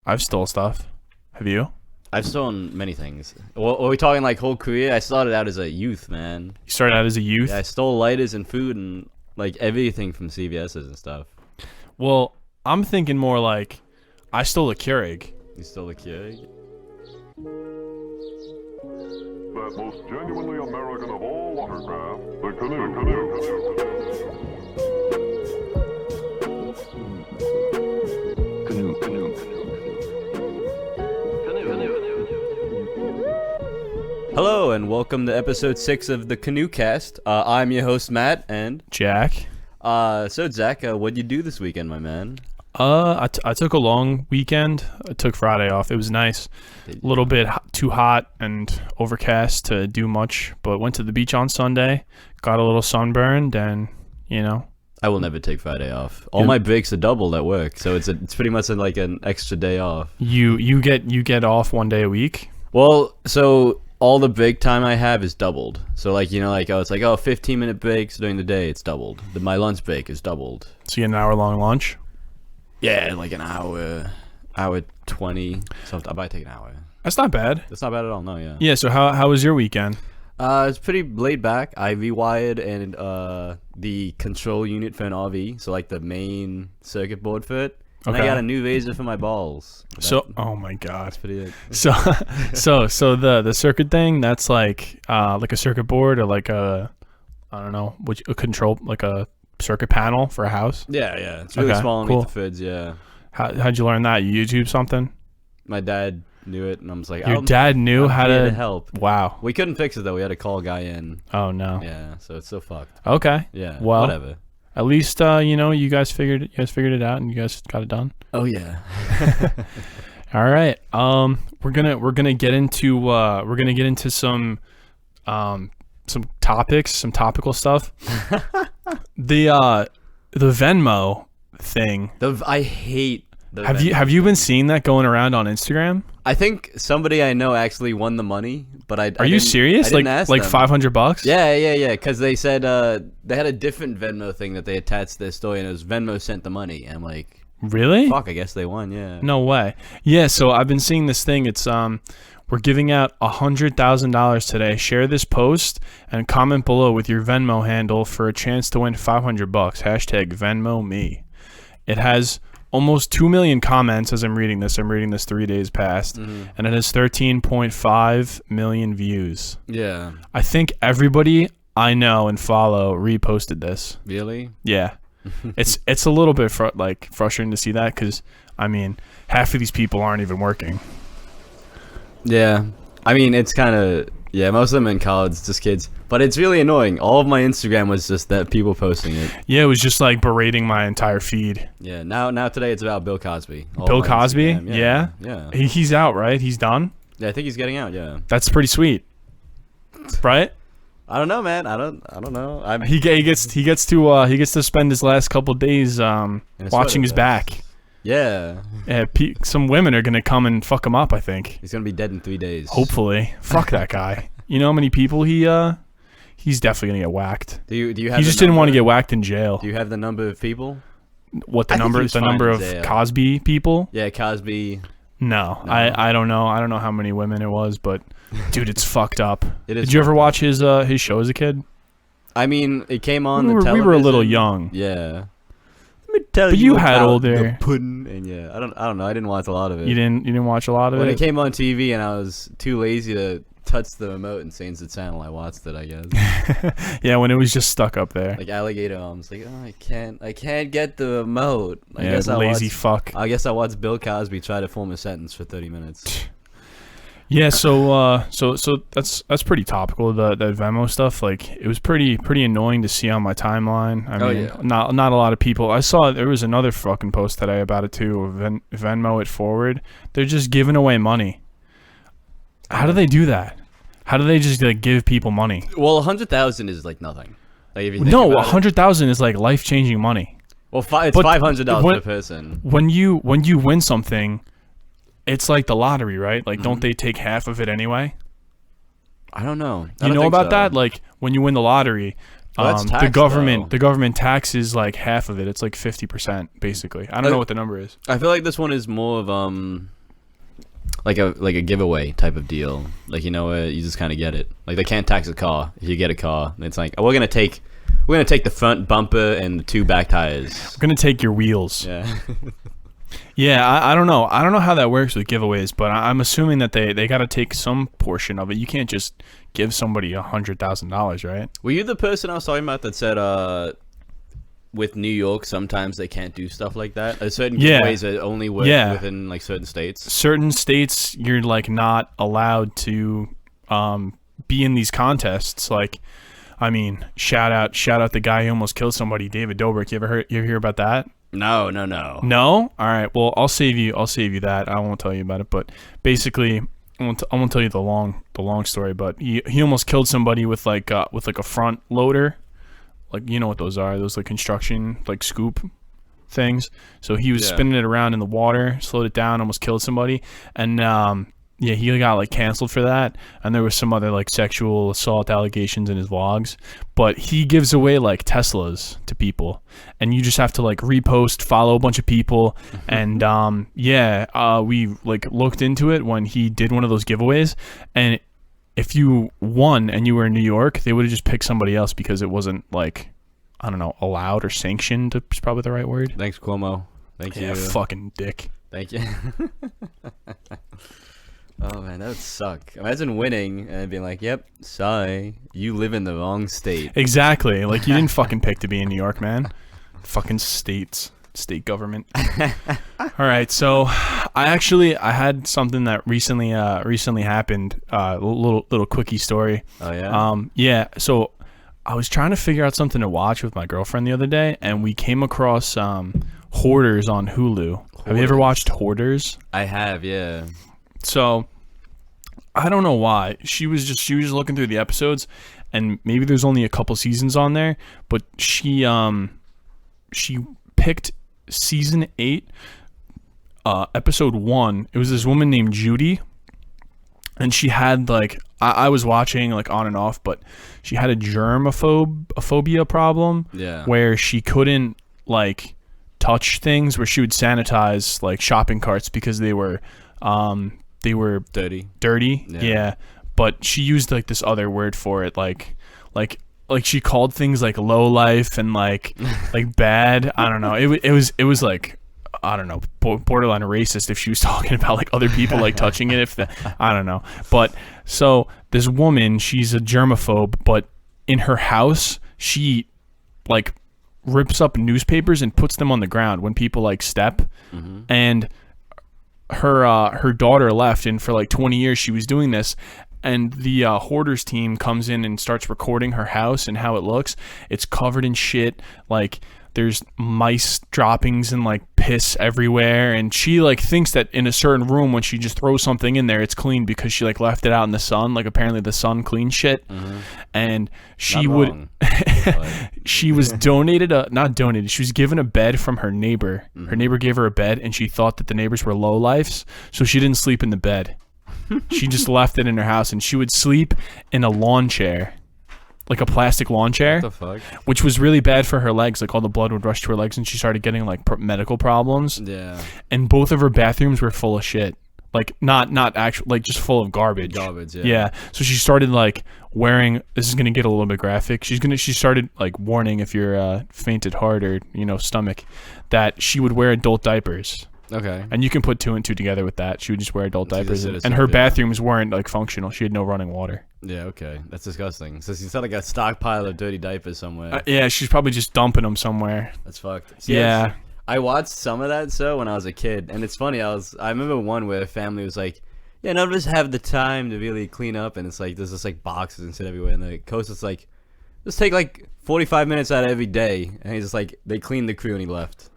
I've stole stuff. Have you? I've stolen many things. Well, are we talking like whole career? I started out as a youth, man. You started out as a youth? Yeah, I stole lighters and food and like everything from CVS's and stuff. Well, I'm thinking more like I stole a Keurig. You stole a Keurig? That most genuinely American of all watercraft, the canoe. Hello and welcome to episode 6 of the Canoecast. I'm your host Matt and Jack. So Zach, what'd you do this weekend, my man? I took a long weekend. I took Friday off. It was nice. A little bit too hot and overcast to do much, but went to the beach on Sunday, got a little sunburned, and I will never take Friday off. All my breaks are doubled at work, so it's pretty much like an extra day off. You get off one day a week? Well, so all the break time I have is doubled. So it's like 15-minute breaks during the day, it's doubled. My lunch break is doubled. So you get an hour-long lunch? Yeah, like an hour 20. So I might take an hour. That's not bad. That's not bad at all, no, yeah. Yeah, so how was your weekend? It's pretty laid back. I rewired the control unit for an RV, so like the main circuit board for it. And I got a new razor for my balls. Oh my god. That's pretty it. So the circuit thing, that's like a circuit board or like a control, like a circuit panel for a house? Yeah. It's really small underneath the foods, yeah. How'd you learn that? You YouTube something? My dad knew it, and I was like, your dad knew how to help. Wow. We couldn't fix it though. We had to call a guy in. Oh no. Yeah, so it's so fucked. Okay. Yeah. Well, whatever. At least you guys figured it out and you guys got it done. Oh yeah. All right. We're gonna get into some topics, some topical stuff. The Venmo thing. I hate the Have you been seeing that going around on Instagram? I think somebody I know actually won the money, but Are you serious? Like $500? Yeah. Because they said they had a different Venmo thing that they attached to their story, and it was Venmo sent the money. And I'm like, really? Fuck, I guess they won. Yeah. No way. Yeah. So I've been seeing this thing. It's we're giving out $100,000 today. Share this post and comment below with your Venmo handle for a chance to win $500. Hashtag Venmo me. It has almost 2 million comments as I'm reading this. I'm reading this 3 days past, and it has 13.5 million views. Yeah. I think everybody I know and follow reposted this. Really? Yeah. It's a little bit frustrating to see that because, I mean, half of these people aren't even working. Yeah. I mean, it's kind of... Yeah, most of them in college, just kids. But it's really annoying. All of my Instagram was just that people posting it. Yeah, it was just like berating my entire feed. Yeah, now today it's about Bill Cosby. Bill Cosby? Yeah. He's out, right? He's done? Yeah, I think he's getting out, yeah. That's pretty sweet. Right? I don't know, man. I don't know. He gets to spend his last couple of days watching his back. Yeah. Some women are gonna come and fuck him up. I think he's gonna be dead in 3 days. Hopefully. Fuck that guy. You know how many people he's definitely gonna get whacked. Do you have? He just didn't want to get whacked in jail. Do you have the number of people? What the number of Cosby people? Yeah, Cosby. No. I don't know. I don't know how many women it was, but dude, it's fucked up. Did you ever watch his show as a kid? I mean, it came on the television. We were a little young. Yeah. Let me tell but you had older. The pudding, and yeah, I don't know. I didn't watch a lot of it. You didn't watch a lot of it? When it came on TV and I was too lazy to touch the remote and change the channel, I watched it, I guess. Yeah, when it was just stuck up there. Like alligator arms. Like, oh, I can't get the remote. Fuck. I guess I watched Bill Cosby try to form a sentence for 30 minutes. Yeah, so that's pretty topical. That Venmo stuff, like, it was pretty annoying to see on my timeline. I mean, not a lot of people. I saw there was another fucking post today about it too. Venmo it forward. They're just giving away money. How do they do that? How do they just give people money? Well, 100,000 is like nothing. Like, if you think 100,000 is like life changing money. Well, it's $500 per person. When you win something. It's like the lottery, right? Like, don't they take half of it anyway? I don't know. You know about that? Like, when you win the lottery, the government taxes like half of it. It's like 50%, basically. I don't know what the number is. I feel like this one is more of like a giveaway type of deal. Like, you know, you just kind of get it. Like, they can't tax a car if you get a car. And it's like, oh, we're gonna take the front bumper and the 2 back tires. We're gonna take your wheels. Yeah. Yeah, I don't know. I don't know how that works with giveaways, but I'm assuming that they got to take some portion of it. You can't just give somebody $100,000, right? Were you the person I was talking about that said with New York sometimes they can't do stuff like that? Certain giveaways that only work within like certain states. Certain states you're like not allowed to be in these contests. Like, I mean, shout out the guy who almost killed somebody, David Dobrik. You ever hear about that? No. No? All right. Well, I'll save you that. I won't tell you about it, but basically I won't tell you the long story, but he almost killed somebody with like a front loader. Like, you know what those are? Those like construction like scoop things. So he was spinning it around in the water, slowed it down, almost killed somebody, and he got like canceled for that. And there was some other like sexual assault allegations in his vlogs. But he gives away like Teslas to people, and you just have to like repost, follow a bunch of people, and we like looked into it when he did one of those giveaways, and if you won and you were in New York, they would have just picked somebody else because it wasn't like, I don't know, allowed or sanctioned is probably the right word. Thanks, Cuomo. Thank you. Yeah, fucking dick. Thank you. Oh man, that would suck. Imagine winning and being like, "Yep, sorry, you live in the wrong state." Exactly. Like, you didn't fucking pick to be in New York, man. Fucking state government. All right, so I had something that recently happened. Little quickie story. Oh yeah. Yeah. So I was trying to figure out something to watch with my girlfriend the other day, and we came across Hoarders on Hulu. Have you ever watched Hoarders? I have, yeah. So I don't know why she was looking through the episodes, and maybe there's only a couple seasons on there, but she picked season 8, episode 1. It was this woman named Judy, and she had like I was watching like on and off, but she had a germaphobia problem. Yeah. Where she couldn't like touch things, where she would sanitize like shopping carts because they were dirty. Yeah. But she used like this other word for it, like she called things like low life and like bad. I don't know. It was like, I don't know, borderline racist if she was talking about like other people like touching it. I don't know. But so this woman, she's a germaphobe, but in her house she like rips up newspapers and puts them on the ground when people like step. Mm-hmm. And her daughter left, and for like 20 years she was doing this, and the Hoarders team comes in and starts recording her house and how it looks. It's covered in shit, like there's mice droppings and like piss everywhere, and she like thinks that in a certain room when she just throws something in there it's clean because she like left it out in the sun. Like apparently the sun cleans shit. Mm-hmm. And she she was she was given a bed from her neighbor. Mm-hmm. Her neighbor gave her a bed, and she thought that the neighbors were lowlifes, so she didn't sleep in the bed. She just left it in her house, and she would sleep in a lawn chair, like a plastic lawn chair. What the fuck? Which was really bad for her legs. Like all the blood would rush to her legs, and she started getting like medical problems. Yeah. And both of her bathrooms were full of shit. Like not actual, like just full of garbage. Garbage, yeah. Yeah. So she started like wearing. This is gonna get a little bit graphic. She started like warning if you're faint at heart or stomach, that she would wear adult diapers. Okay. And you can put 2 and 2 together with that. She would just wear adult diapers, and her bathrooms weren't like functional. She had no running water. Yeah. Okay. That's disgusting. So she's got like a stockpile of dirty diapers somewhere. Yeah. She's probably just dumping them somewhere. That's fucked. See, yeah. I watched some of that show when I was a kid, and it's funny. I remember one where a family was like, "Yeah, none of us have the time to really clean up," and it's like there's just like boxes and shit everywhere, and the host is like, "Just take like 45 minutes out of every day," and he's just like, they cleaned the crew and he left.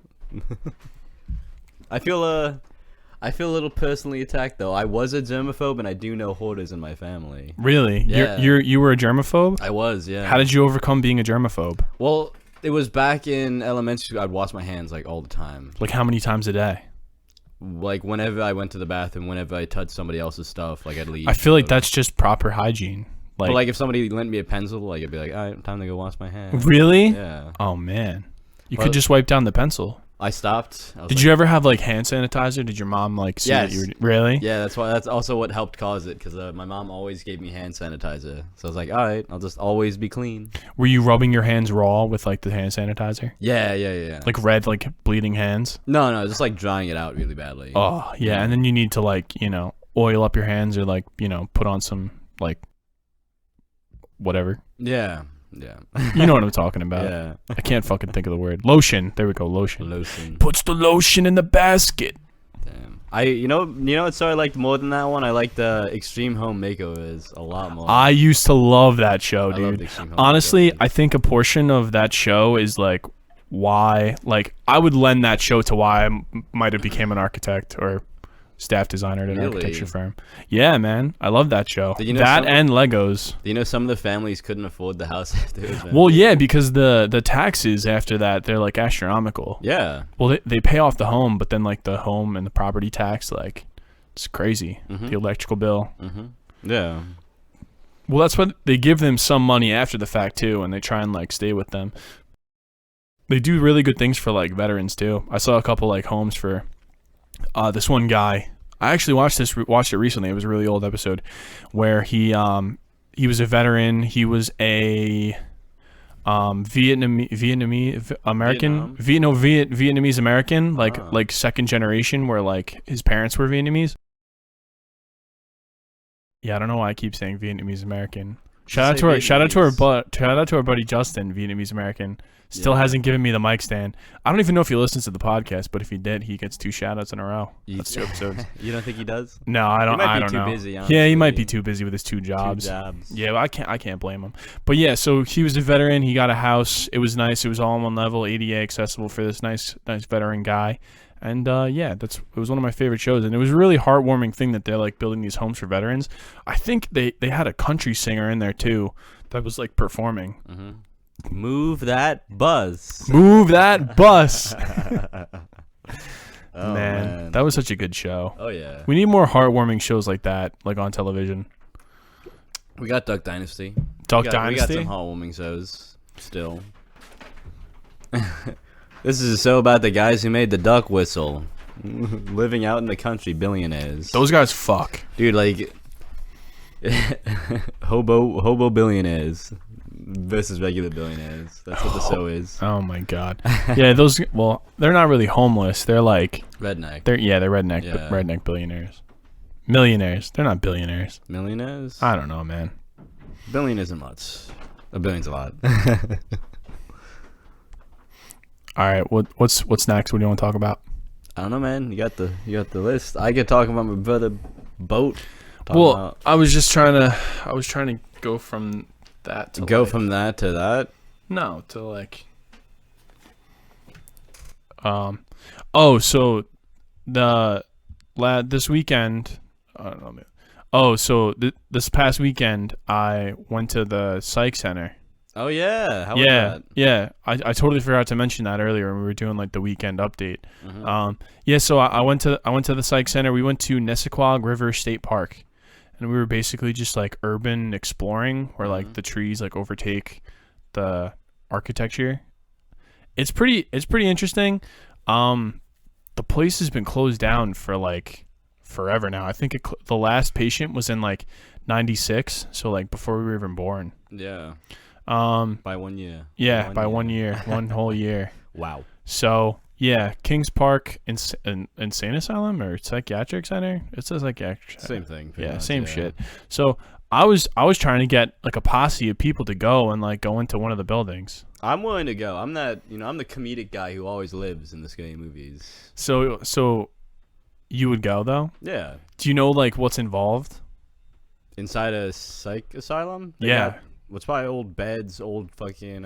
I feel a little personally attacked though. I was a germaphobe, and I do know Hoarders in my family. Really? Yeah. You were a germaphobe? I was, yeah. How did you overcome being a germaphobe? Well, it was back in elementary school. I'd wash my hands like all the time. Like how many times a day? Like whenever I went to the bathroom, whenever I touched somebody else's stuff, like I'd leave. I feel like that's just proper hygiene. But like if somebody lent me a pencil, like I'd be like, all right, time to go wash my hands. Really? Yeah. Oh man, you could just wipe down the pencil. I stopped. Did you ever have like hand sanitizer? Did your mom like see that you were really? Yeah, that's also what helped cause it because my mom always gave me hand sanitizer. So I was like, all right, I'll just always be clean. Were you rubbing your hands raw with like the hand sanitizer? Yeah. Like red, like bleeding hands? No, just like drying it out really badly. Oh, yeah. And then you need to like, oil up your hands or like, put on some like whatever. Yeah. You know what I'm talking about. Yeah. I can't fucking think of the word. Lotion. There we go. Lotion. Puts the lotion in the basket. Damn. You know what show I liked more than that one? I liked the Extreme Home Makeovers a lot more. I used to love that show, I dude. loved Extreme Home Honestly, Makeovers. I think a portion of that show is like why, like I would lend that show to why I might have became an architect or staff designer at an architecture firm. Yeah, man. I love that show. Did you know that and Legos. Do you know some of the families couldn't afford the house after it was Well, yeah, because the taxes after that, they're like astronomical. Yeah. Well, they pay off the home, but then like the home and the property tax, like it's crazy. The electrical bill. Yeah. Well, that's what they give them some money after the fact too, and they try and like stay with them. They do really good things for like veterans too. I saw a couple like homes for this one guy. I actually watched it recently. It was a really old episode where he was a veteran. He was a Vietnamese American, like second generation, where like his parents were Vietnamese. Yeah, I don't know why I keep saying Vietnamese American. Shout out to our buddy Justin, Vietnamese American. Still hasn't given me the mic stand. I don't even know if he listens to the podcast, but if he did, he gets 2 shout-outs in a row. That's 2 episodes. You don't think he does? No, I don't. He might I be don't too know. busy, honestly. Yeah, he might be too busy with his 2 jobs. 2 jobs. Yeah, well, I can't blame him. But yeah, so he was a veteran. He got a house. It was nice. It was all on one level, ADA accessible for this nice veteran guy. And yeah, it was one of my favorite shows, and it was a really heartwarming thing that they're like building these homes for veterans. I think they had a country singer in there too that was like performing. Move that buzz. Move that bus. Oh, man, that was such a good show. Oh yeah. We need more heartwarming shows like that, like on television. We got Duck Dynasty. Dynasty. We got some heartwarming shows still. This is a show about the guys who made the duck whistle, living out in the country, billionaires. Those guys fuck, dude. Like hobo billionaires versus regular billionaires. That's what the show is. Oh my god. Yeah, those. Well, they're not really homeless. They're like redneck. They're redneck. Yeah. Redneck billionaires. Millionaires. They're not billionaires. Millionaires. I don't know, man. Billion isn't much. A billion's a lot. All right, what's next? What do you want to talk about? I don't know, man. You got the list. I could talk about my brother boat. I was trying to go from that to from that to that. No, to like so this weekend, I don't know, man. So this past weekend I went to the psych center. Oh yeah, how was that? Yeah. I totally forgot to mention that earlier when we were doing like the weekend update. Yeah, so I went to the psych center. We went to Nesquehogue River State Park, and we were basically just like urban exploring, where like the trees like overtake the architecture. It's pretty interesting. The place has been closed down for like forever now. I think the last patient was in like '96, so like before we were even born. Yeah. By 1 year. Yeah, by 1 year, 1 whole year. Wow. So yeah, Kings Park Insane Asylum or Psychiatric Center. It says psychiatric. Same thing. Yeah, same shit. So I was trying to get like a posse of people to go and like go into one of the buildings. I'm willing to go. I'm the comedic guy who always lives in the scary movies. So you would go though? Yeah. Do you know like what's involved? Inside a psych asylum? Yeah. It's probably old beds, old fucking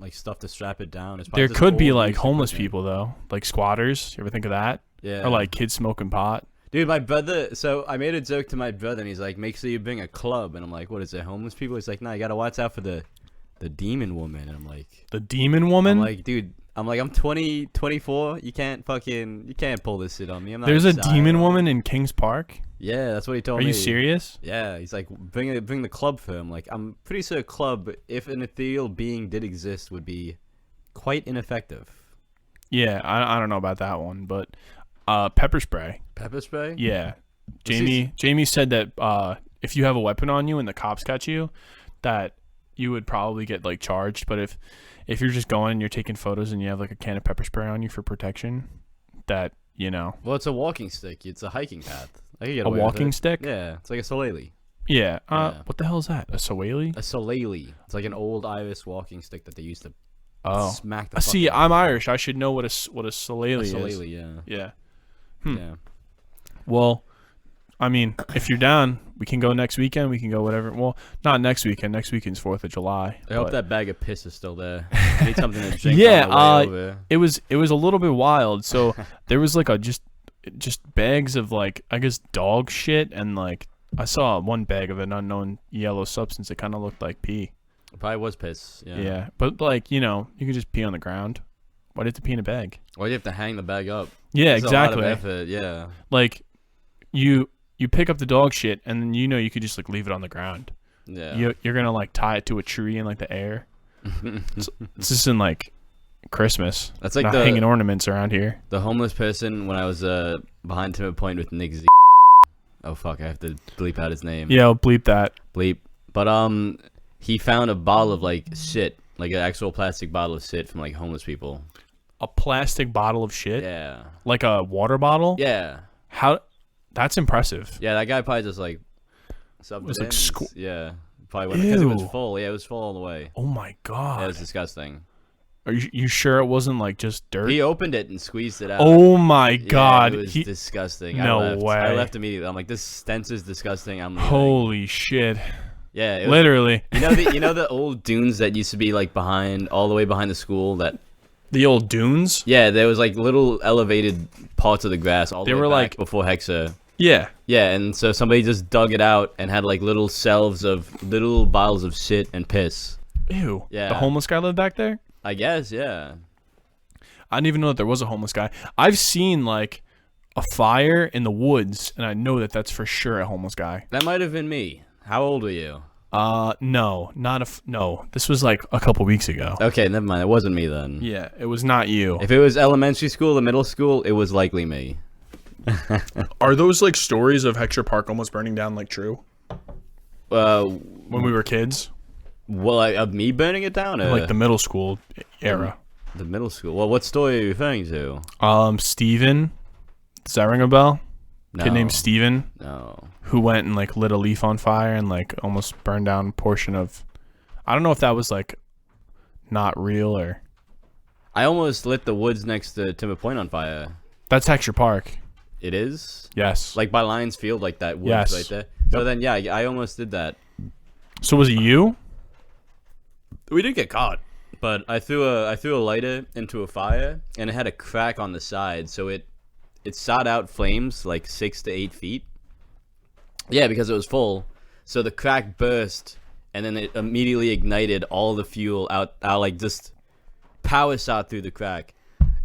like stuff to strap it down. There could be like homeless people though, like squatters. You ever think of that? Yeah. Or like kids smoking pot. Dude, my brother. So I made a joke to my brother, and he's like, "Make sure you bring a club." And I'm like, "What is it? Homeless people?" He's like, "No, you gotta watch out for the demon woman." And I'm like, "The demon woman?" I'm like, dude. I'm 20, 24. You can't pull this shit on me. I'm not. There's a demon woman in Kings Park. Yeah, that's what he told me. Are you serious? Yeah, he's like, bring the club for him. Like, I'm pretty sure a club, if an ethereal being did exist, would be quite ineffective. Yeah, I don't know about that one, but pepper spray. Pepper spray? Yeah. Jamie said that if you have a weapon on you and the cops catch you, that you would probably get like charged. But if you're just going and you're taking photos and you have like a can of pepper spray on you for protection, that Well, it's a walking stick. It's a hiking path. I can get a away with walking it. stick. Yeah, it's like a shillelagh. Yeah. Yeah. What the hell is that? A shillelagh? A shillelagh. It's like an old Irish walking stick that they used to smack the. See, fuck out I'm of. Irish. I should know what a shillelagh A is. shillelagh, yeah. Yeah. Yeah. Well, I mean, if you're down, we can go next weekend. We can go whatever. Well, not next weekend. Next weekend's 4th of July. I hope that bag of piss is still there. I need something to drink. Yeah, on the way over. it was a little bit wild. So there was like just bags of like, I guess, dog shit, and like I saw one bag of an unknown yellow substance. It kind of looked like pee. It probably was piss. Yeah. Yeah, but like you could just pee on the ground. Why do you have to pee in a bag? Why do you have to hang the bag up? Yeah, It's exactly. A lot of effort. Yeah. Like you pick up the dog shit, and then you could just like leave it on the ground. Yeah. You're gonna like tie it to a tree in like the air. It's just in like Christmas. That's like not the hanging ornaments around here. the homeless person when I was behind Timber Point with Nick Z. Oh fuck! I have to bleep out his name. Yeah, I'll bleep that. Bleep. But he found a bottle of like shit, like an actual plastic bottle of shit from like homeless people. A plastic bottle of shit, Yeah. like a water bottle. Yeah. How? That's impressive. Yeah. That guy probably just like. Was like yeah. Probably went because it was Ew. full. Yeah, it was full all the way. Oh my Yeah, it god. was disgusting. Are you sure it wasn't like just dirt? He opened it and squeezed it out. Oh my Yeah, god. it was disgusting. No I left. way. I left immediately. I'm like, this stench is disgusting. I'm leaving. Holy shit. Yeah, it was, Literally. you know the old dunes that used to be like behind all the way behind the school that. The old dunes? Yeah, there was like little elevated parts of the grass all the They way were, back like- before Hexa. Yeah. Yeah, and so somebody just dug it out and had like little shelves of little bottles of shit and piss. Ew. Yeah. The homeless guy lived back there? I guess, yeah. I didn't even know that there was a homeless guy. I've seen like a fire in the woods, and I know that that's for sure a homeless guy. That might have been me. How old were you? No, no. This was like a couple weeks ago. Okay, never mind. It wasn't me then. Yeah, it was not you. If it was elementary school or middle school, it was likely me. Are those like stories of Heckscher Park almost burning down like true? When we were kids, Well, of me burning it down? Or like the middle school era. the middle school. Well, what story are you referring to? Steven, does that ring a bell? No. Kid named Steven, No. who went and like lit a leaf on fire and like almost burned down a portion of. I don't know if that was like not real or. I almost lit the woods next to Timber Point on fire. That's Heckscher Park. It is? Yes. Like by Lions Field, like that woods Yes. right there. So then, yeah, I almost did that. So was it you? We did get caught, but I threw a lighter into a fire, and it had a crack on the side, so it shot out flames like 6 to 8 feet. Yeah, because it was full. So the crack burst, and then it immediately ignited all the fuel out like just power shot through the crack.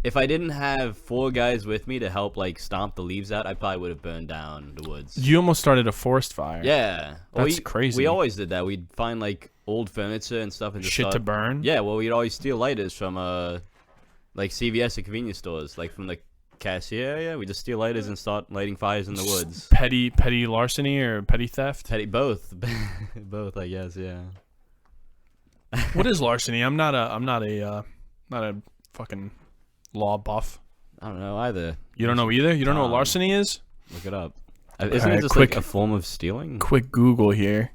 If I didn't have 4 guys with me to help like stomp the leaves out, I probably would have burned down the woods. You almost started a forest fire. Yeah, That's crazy. We always did that. We'd find like old furniture and stuff and just Shit to start- burn. Yeah, well, we'd always steal lighters from like CVS or convenience stores, like from the cashier area. We just steal lighters and start lighting fires in the woods. Petty larceny or petty theft. Both, both, I guess. Yeah. What is larceny? I'm not a fucking law buff. I don't know either. You don't know either? You don't know what larceny is? Look it up. Isn't Alright, it just quick. like a form of stealing? Quick Google here.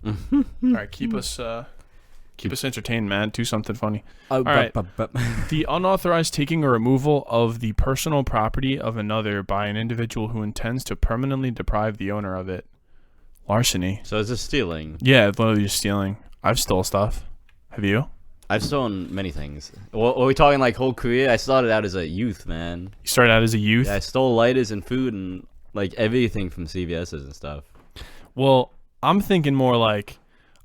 All right, keep us entertained, man. Do something funny. Oh, right. The unauthorized taking or removal of the personal property of another by an individual who intends to permanently deprive the owner of it. Larceny. So it's just stealing. Yeah, literally just stealing. I've stole stuff. Have you? I've stolen many things. Well, are we talking like whole career? I started out as a youth, man. You started out as a youth? Yeah, I stole lighters and food and like everything from CVS's and stuff. Well, I'm thinking more like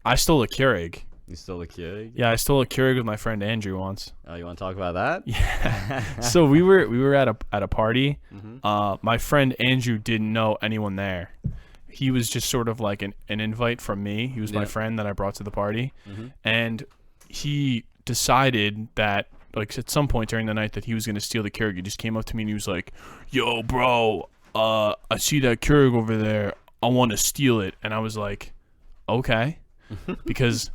I stole a Keurig. You stole a Keurig? Yeah, I stole a Keurig with my friend Andrew once. Oh, you want to talk about that? Yeah. So we were at a party. Mm-hmm. My friend Andrew didn't know anyone there. He was just sort of like an invite from me. He was my Yeah. friend that I brought to the party. Mm-hmm. And he decided that like at some point during the night that he was gonna steal the Keurig. He just came up to me and he was like, "Yo, bro, I see that Keurig over there. I want to steal it." And I was like, "Okay," because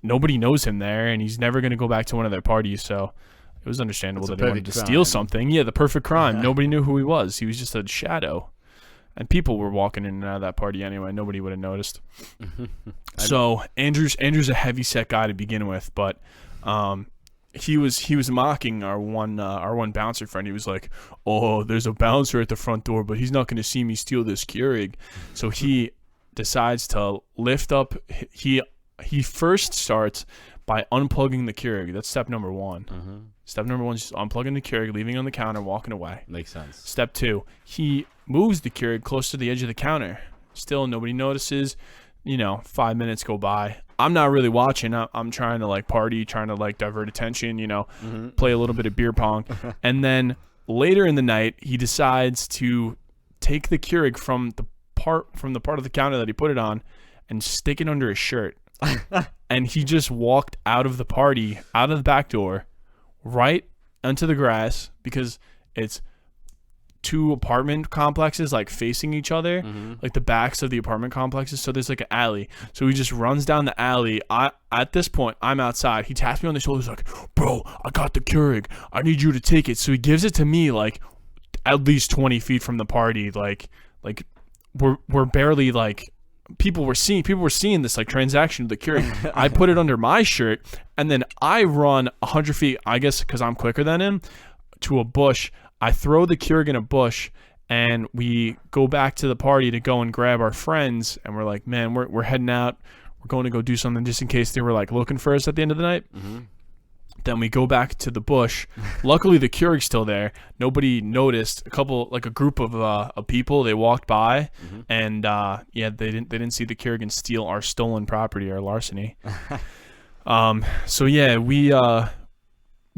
nobody knows him there, and he's never gonna go back to one of their parties. So it was understandable that he wanted to steal something. Yeah, the perfect crime. Nobody knew who he was. He was just a shadow. And people were walking in and out of that party anyway. Nobody would have noticed. So Andrew's a heavy set guy to begin with, but he was mocking our one bouncer friend. He was like, "Oh, there's a bouncer at the front door, but he's not going to see me steal this Keurig." So he decides to lift up. He first starts by unplugging the Keurig. That's step number one. Mm-hmm. Step number one is just unplugging the Keurig, leaving it on the counter, walking away. Makes sense. Step two, he moves the Keurig close to the edge of the counter. Still, nobody notices. 5 minutes go by. I'm not really watching. I'm trying to like party, trying to like divert attention, play a little bit of beer pong. And then later in the night, he decides to take the Keurig from the part of the counter that he put it on and stick it under his shirt. And he just walked out of the party, out of the back door, right onto the grass, because it's two apartment complexes like facing each other, like the backs of the apartment complexes. So there's like an alley. So he just runs down the alley. At this point, I'm outside. He taps me on the shoulder. He's like, "Bro, I got the Keurig. I need you to take it." So he gives it to me like at least 20 feet from the party. Like we're barely like. People were seeing this like transaction of the Keurig. I put it under my shirt, and then I run 100 feet, I guess because I'm quicker than him, to a bush. I throw the Keurig in a bush, and we go back to the party to go and grab our friends. And we're like, "Man, we're heading out. We're going to go do something just in case they were like looking for us at the end of the night." Then we go back to the bush. Luckily, the Keurig's still there. Nobody noticed. A group of people, they walked by, and they didn't see the Keurig and steal our stolen property, our larceny. So yeah, we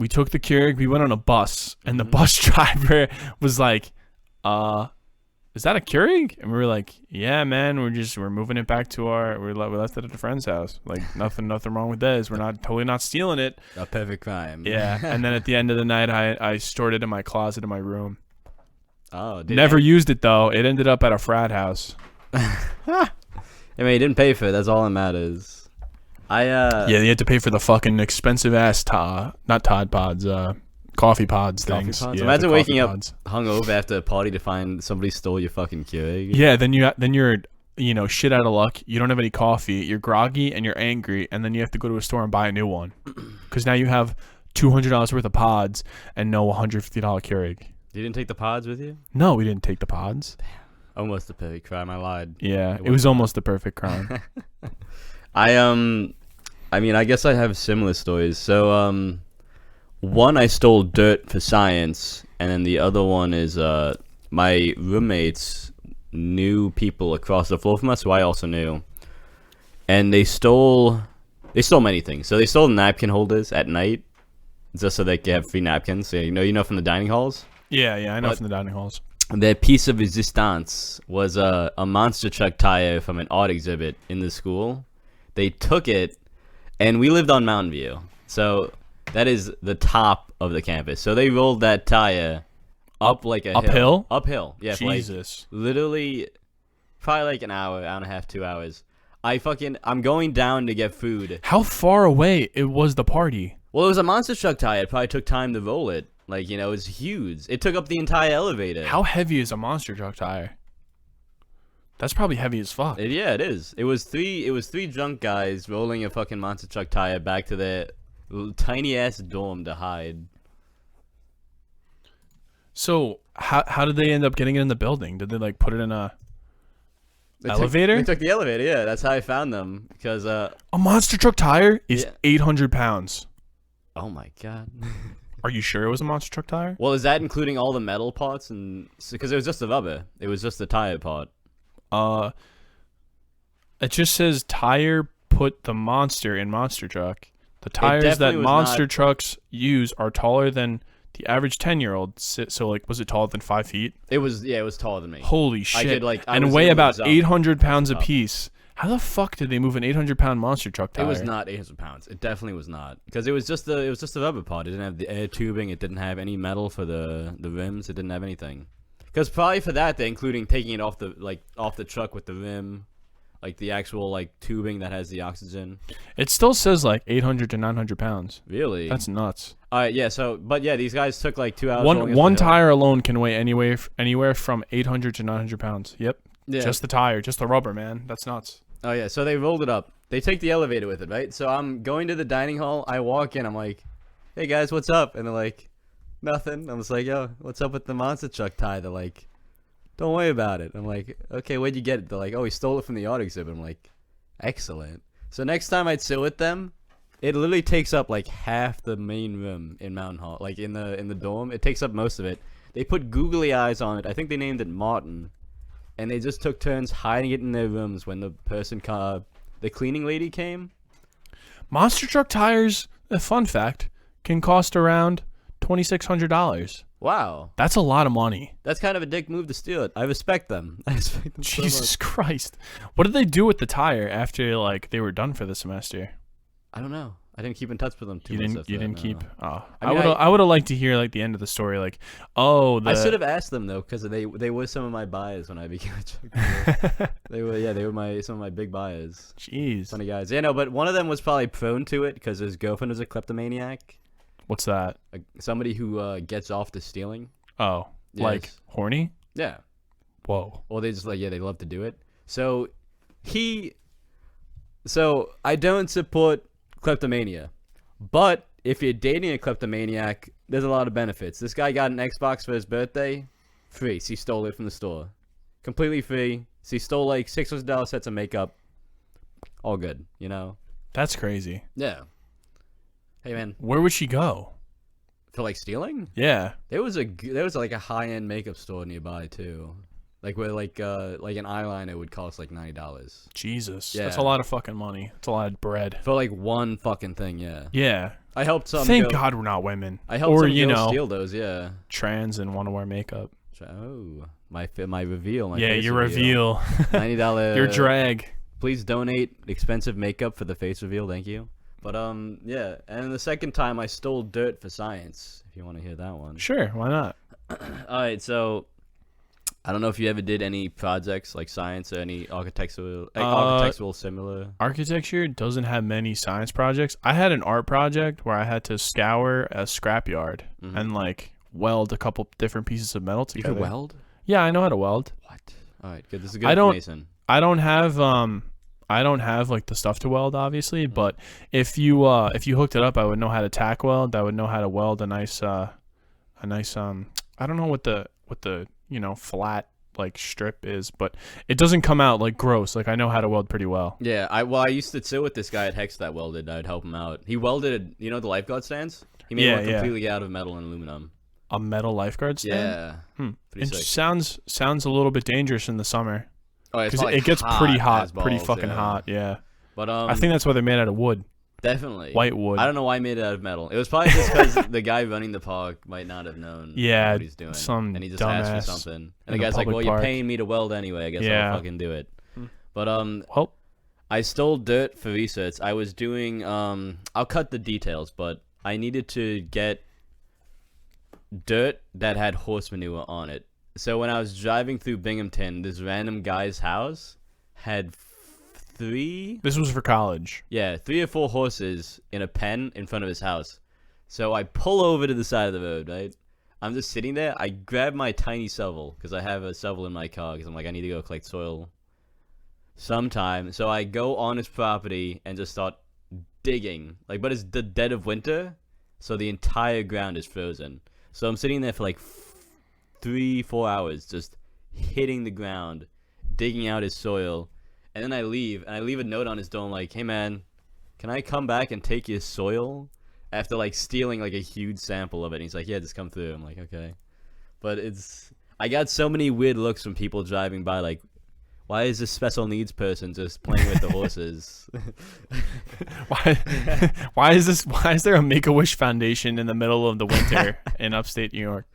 took the Keurig. We went on a bus, and the bus driver was like, "Is that a Keurig?" And we were like, "Yeah, man. We're moving it back to we left it at a friend's house. Like nothing wrong with this. We're totally not stealing it." A perfect crime. Yeah. And then at the end of the night, I stored it in my closet in my room. Oh, never used it though. It ended up at a frat house. I mean, you didn't pay for it. That's all that matters. Yeah, you had to pay for the fucking expensive ass not Tide Pods, coffee pods things. Coffee pods? Yeah, imagine waking up pods. hungover after a party to find somebody stole your fucking Keurig. Yeah, then you're shit out of luck. You don't have any coffee. You're groggy and you're angry, and then you have to go to a store and buy a new one because now you have $200 worth of pods and no $150 Keurig. You didn't take the pods with you? No, we didn't take the pods. Damn. Almost a perfect crime. I lied. Yeah, it was almost the perfect crime. I mean, I guess I have similar stories. So, one, I stole dirt for science, and then the other one is my roommates knew people across the floor from us who I also knew, and they stole many things. So they stole napkin holders at night, just so they could have free napkins. So, you know from the dining halls. Yeah, I know from the dining halls. Their piece of resistance was a monster truck tire from an art exhibit in the school. They took it, and we lived on Mountain View, so that is the top of the campus. So they rolled that tire up like a uphill? Uphill, yeah. Jesus. Like, literally, probably like an hour and a half, 2 hours. I'm going down to get food. How far away it was the party? Well, it was a monster truck tire. It probably took time to roll it. Like, it was huge. It took up the entire elevator. How heavy is a monster truck tire? That's probably heavy as fuck. Yeah, it is. It was three drunk guys rolling a fucking monster truck tire back to their tiny ass dorm to hide. So how did they end up getting it in the building? Did they like put it in a elevator? They took the elevator. Yeah, that's how I found them. Because a monster truck tire is 800 pounds. Oh my god. Are you sure it was a monster truck tire? Well, is that including all the metal parts? And because it was just the rubber, it was just the tire part. It just says tire put the monster in monster truck. The tires that monster trucks use are taller than the average 10-year-old. So like, was it taller than 5 feet? It was taller than me. Holy shit! I and weigh about 800 pounds a piece. How the fuck did they move an 800-pound monster truck tire? It was not 800 pounds. It definitely was not, because it was just the rubber part. It didn't have the air tubing. It didn't have any metal for the rims. It didn't have anything. Because probably for that, they're including taking it off the truck with the rim, like the actual like tubing that has the oxygen. It still says like 800 to 900 pounds. Really? That's nuts. All right, yeah. So, but yeah, these guys took like 2 hours. One tire alone can weigh anywhere from 800 to 900 pounds. Yep. Yeah. Just the tire, just the rubber, man. That's nuts. Oh yeah, so they rolled it up. They take the elevator with it, right? So I'm going to the dining hall. I walk in. I'm like, "Hey guys, what's up?" And they're like, "Nothing." I'm just like, "Yo, what's up with the monster truck tie?" They're like, "Don't worry about it." I'm like, "Okay, where'd you get it?" They're like, "Oh, we stole it from the art exhibit." I'm like, "Excellent." So next time I'd sit with them, it literally takes up like half the main room in Mountain Hall, like in the dorm. It takes up most of it. They put googly eyes on it. I think they named it Martin. And they just took turns hiding it in their rooms when the cleaning lady came. Monster truck tires, a fun fact, can cost around $2,600. Wow. That's a lot of money. That's kind of a dick move to steal it. I respect them. Jesus So Christ. What did they do with the tire after like they were done for the semester? I don't know. I didn't keep in touch with them too You much. didn't keep. Oh, I mean, I would have liked to hear like the end of the story. Like, oh, I should have asked them though, because they were some of my buyers when I became a truck dealer. They were some of my big buyers. Jeez. Funny guys. Yeah, no, but one of them was probably prone to it because his girlfriend was a kleptomaniac. What's that? Somebody who gets off to stealing. Oh, Yes. like horny? Yeah. Whoa. Or they just they love to do it. So I don't support kleptomania, but if you're dating a kleptomaniac, there's a lot of benefits. This guy got an Xbox for his birthday, free. So he stole it from the store, completely free. So he stole like $600 sets of makeup, all good, you know. That's crazy. Yeah. Hey man, Where would she go? for like stealing? Yeah. There was like a high-end makeup store nearby too. Like where like an eyeliner would cost like $90. Jesus. Yeah. That's a lot of fucking money. It's a lot of bread. For like one fucking thing, yeah. Yeah. I helped some. Thank God we're not women. I helped or some you girls know, steal those, yeah. trans and want to wear makeup. Oh, my reveal. My Yeah, face your reveal. $90. Your drag. Please donate expensive makeup for the face reveal. Thank you. But yeah. And the second time I stole dirt for science. If you want to hear that one. Sure, why not? All right, so I don't know if you ever did any projects like science or any architectural similar. Architecture doesn't have many science projects. I had an art project where I had to scour a scrapyard and like weld a couple different pieces of metal You together. can weld? Yeah, I know how to weld. What? All right, good. This is good I don't- information. I don't have like the stuff to weld, obviously, but if you hooked it up, I would know how to tack weld. I would know how to weld a nice I don't know what the flat like strip is, but it doesn't come out like gross. Like I know how to weld pretty well. Yeah, I used to sit with this guy at Hex that welded. I'd help him out. He welded, the lifeguard stands? He made one completely out of metal and aluminum. A metal lifeguard stand? Yeah. It sick. sounds a little bit dangerous in the summer Oh, it's because probably it gets pretty hot, as pretty balls, fucking yeah. hot. Yeah, But I think that's why they're made out of wood, definitely white wood. I don't know why I made it out of metal. It was probably just because the guy running the park might not have known what he's doing. some and he just asked for dumbass something. in And the a guy's like, public well, you're park. paying me to weld anyway. I guess Yeah. I'll fucking do it. But Well, I stole dirt for research. I was doing I'll cut the details, but I needed to get dirt that had horse manure on it. So when I was driving through Binghamton, this random guy's house had three this was for college. or four horses in a pen in front of his house. So I pull over to the side of the road, right? I'm just sitting there. I grab my tiny shovel because I have a shovel in my car because I'm like, I need to go collect soil sometime. So I go on his property and just start digging. But it's the dead of winter, so the entire ground is frozen. So I'm sitting there for like 3-4 hours just hitting the ground, digging out his soil. And then I leave, and I leave a note on his door. I'm like, hey, man, can I come back and take your soil? After, stealing, a huge sample of it. And he's like, yeah, just come through. I'm like, okay. But I got so many weird looks from people driving by, why is this special needs person just playing with the horses? Why is there a Make-A-Wish Foundation in the middle of the winter in upstate New York?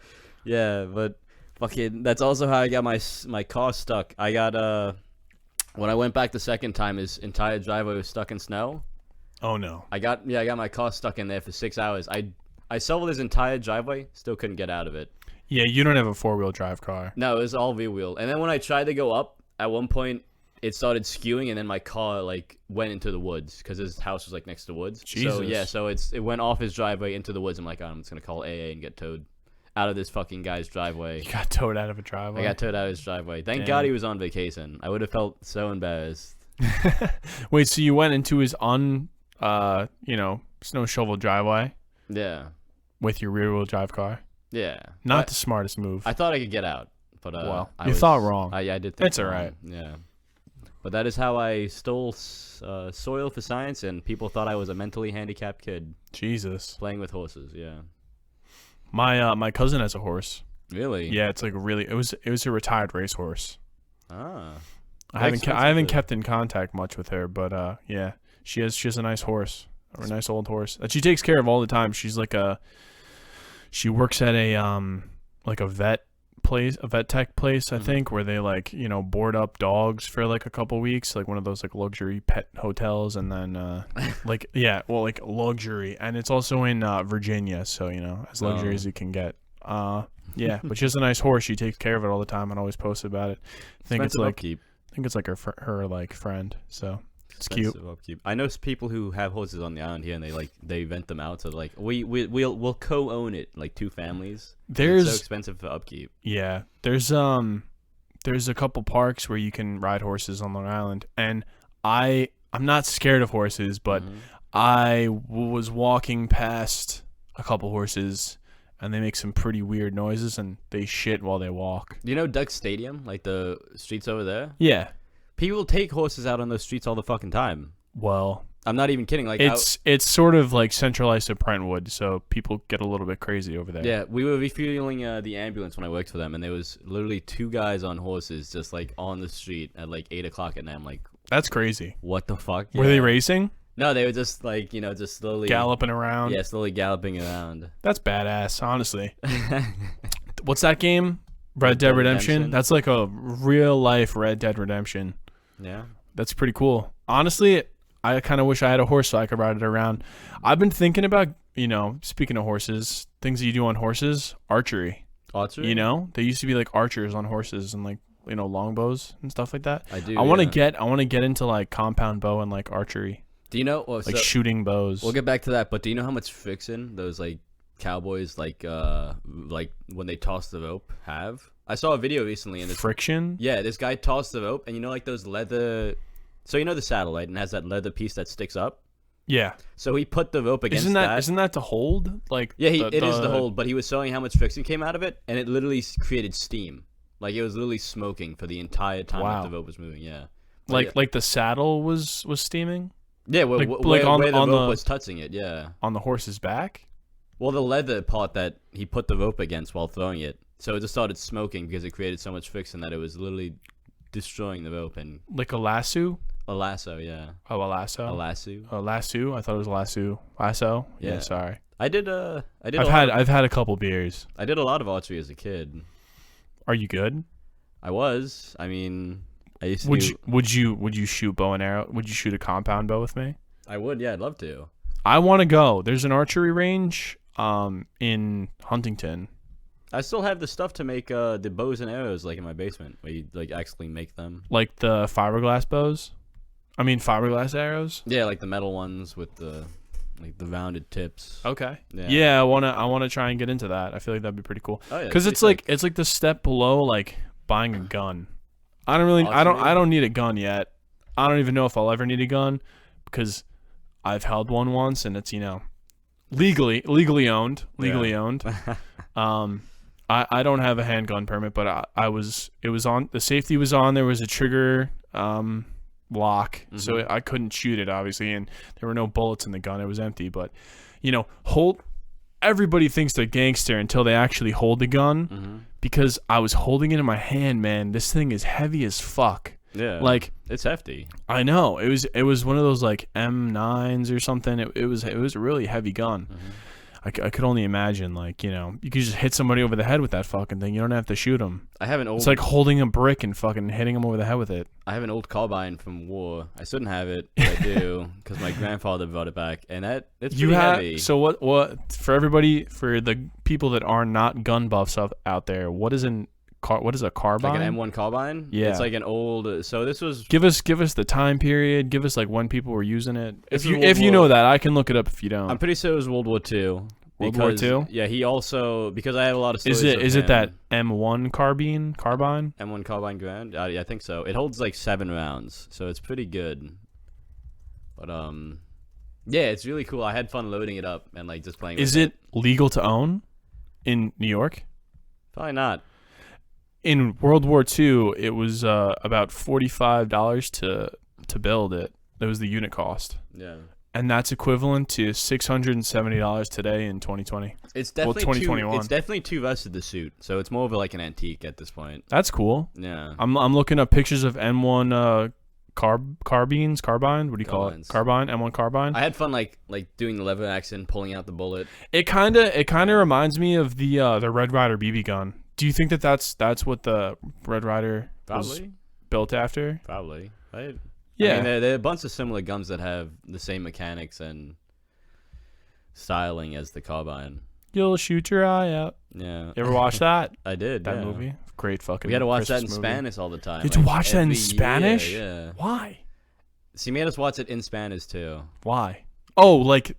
Yeah, but fucking, that's also how I got my car stuck. I got When I went back the second time, his entire driveway was stuck in snow. Oh no. I got my car stuck in there for 6 hours. I shoveled his entire driveway, still couldn't get out of it. Yeah, you don't have a 4-wheel drive car. No, it was all V-wheel. And then when I tried to go up, at one point it started skewing, and then my car like went into the woods because his house was like next to woods. Jesus. So yeah, it went off his driveway into the woods. I'm like, I'm just gonna call AA and get towed out of this fucking guy's driveway. You got towed out of a driveway. I got towed out of his driveway. Thank Damn. God he was on vacation. I would have felt so embarrassed. Wait, so you went into his snow shovel driveway Yeah, with your rear wheel drive car? yeah. Not the smartest move. I thought I could get out, but well, I you thought wrong. I did. Think It's all wrong. right. Yeah, but that is how I stole soil for science, and people thought I was a mentally handicapped kid Jesus. playing with horses. Yeah. My cousin has a horse. Really? Yeah, it's like it was a retired racehorse. Ah. I haven't kept in contact much with her, but yeah, she has a nice horse, or a nice old horse that she takes care of all the time. She's she works at a vet tech place, I think, where they board up dogs for like a couple weeks, like one of those like luxury pet hotels, and then luxury, and it's also in Virginia, so as luxury as you can get. Yeah, but she has a nice horse. She takes care of it all the time and always posts about it. I think Upkeep. it's like her like friend, so it's cute. Upkeep. I know people who have horses on the island here, and they rent them out. So like we'll co-own it, like 2 families. It's so expensive for upkeep. Yeah, there's a couple parks where you can ride horses on Long Island, and I'm not scared of horses, but I was walking past a couple horses, and they make some pretty weird noises, and they shit while they walk. You know Duck Stadium, like the streets over there? Yeah. People take horses out on those streets all the fucking time. Well, I'm not even kidding. Like it's sort of like centralized to Brentwood, so people get a little bit crazy over there. Yeah, we were refueling the ambulance when I worked for them, and there was literally 2 guys on horses just like on the street at like 8 o'clock at night. I'm like, That's crazy. what the fuck? Were they racing? No, they were just like, just slowly Galloping around? Yeah, slowly galloping around. That's badass, honestly. What's that game? Red Dead Redemption? That's like a real life Red Dead Redemption. Yeah. That's pretty cool. Honestly, I kind of wish I had a horse so I could ride it around. I've been thinking about, speaking of horses, things that you do on horses, archery. Archery? They used to be like archers on horses and like, longbows and stuff like that. I do. I want to get into like compound bow and like archery. Do you know shooting bows? We'll get back to that, but do you know how much friction those like cowboys like when they toss the rope have? I saw a video recently and friction? Yeah, this guy tossed the rope, and like those leather. So the saddle, right? And it has that leather piece that sticks up. Yeah. So he put the rope against that. Isn't that to hold? Like yeah, it is to hold. But he was showing how much friction came out of it, and it literally created steam. Like it was literally smoking for the entire time that the rope was moving. Yeah. Like the saddle was steaming. Yeah, where the rope was touching it. Yeah. On the horse's back. Well, the leather part that he put the rope against while throwing it, so it just started smoking because it created so much friction that it was literally destroying the rope. And like a lasso. A lasso, yeah. Oh, a lasso. A lasso. A lasso. I thought it was a lasso. Lasso. Yeah. Sorry. I've had a couple beers. I did a lot of archery as a kid. Are you good? I was. I mean, I used to. Would you shoot bow and arrow? Would you shoot a compound bow with me? I would. Yeah, I'd love to. I want to go. There's an archery range in Huntington. I still have the stuff to make the bows and arrows like in my basement where you like actually make them. Like the fiberglass bows? I mean fiberglass arrows? Yeah, like the metal ones with the rounded tips. Okay. Yeah, I wanna try and get into that. I feel like that'd be pretty cool. Oh yeah. Cuz it's like the step below like buying a gun. I don't need a gun yet. I don't even know if I'll ever need a gun because I've held one once and it's, legally owned. I don't have a handgun permit, but the safety was on. There was a trigger lock, so I couldn't shoot it obviously, and there were no bullets in the gun. It was empty, but everybody thinks they're gangster until they actually hold the gun, because I was holding it in my hand, man. This thing is heavy as fuck. Yeah, like it's hefty. I know it was one of those like M9s or something. It was a really heavy gun. I could only imagine, like, you know, you could just hit somebody over the head with that fucking thing. You don't have to shoot them. I have an old. It's like holding a brick and fucking hitting them over the head with it. I have an old carbine from war. I shouldn't have it, but I do because my grandfather brought it back, and it's pretty heavy. So what for everybody, for the people that are not gun buffs out there, what is a carbine? Like an M1 carbine? Yeah. It's like an old. So this was. Give us the time period. Give us like when people were using it. This If you know that, I can look it up if you don't. I'm pretty sure it was World War II. World War II? Yeah, he also because I had a lot of stories. Is it that M1 carbine? M1 carbine grand? Yeah, I think so. It holds like 7 rounds, so it's pretty good. But yeah, it's really cool. I had fun loading it up and like just playing. Is it legal to own in New York? Probably not. In World War II, it was about $45 to build it. That was the unit cost. Yeah. And that's equivalent to $670 today in 2020. It's definitely 2021. It's definitely too rusted the suit, so it's more of like an antique at this point. That's cool. Yeah. I'm looking up pictures of M1 carbine. What do you call it? Carbine, M1 carbine. I had fun like doing the lever action, pulling out the bullet. It kind of reminds me of the Red Ryder BB gun. Do you think that's what the Red Ryder was built after? Probably. Yeah. I mean, there are a bunch of similar guns that have the same mechanics and styling as the carbine. You'll shoot your eye out. Yeah. You ever watch that? I did. That movie? Great fucking. We had to watch Christmas that in movie. Spanish all the time. You had to watch that in Spanish? Yeah. Why? She made us watch it in Spanish too. Why? Oh, like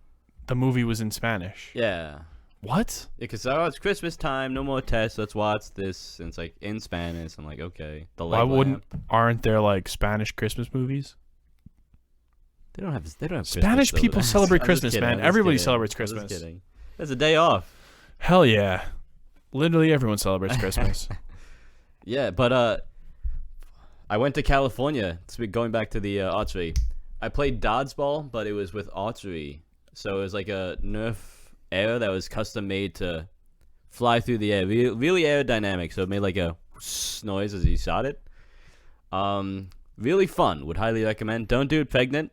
the movie was in Spanish. Yeah. What? Because it's Christmas time, no more tests. Let's watch this. And it's like in Spanish. I'm like, okay. Aren't there like Spanish Christmas movies? They don't have Spanish Christmas, people celebrate Christmas, man. Everybody celebrates I'm just Christmas. kidding. There's a day off. Hell yeah. Literally everyone celebrates Christmas. Yeah, but I went to California. Going back to the archery. I played dodgeball, but it was with archery. So it was like a Nerf arrow that was custom made to fly through the air. Really aerodynamic, so it made like a noise as you shot it. Really fun. Would highly recommend. Don't do it pregnant.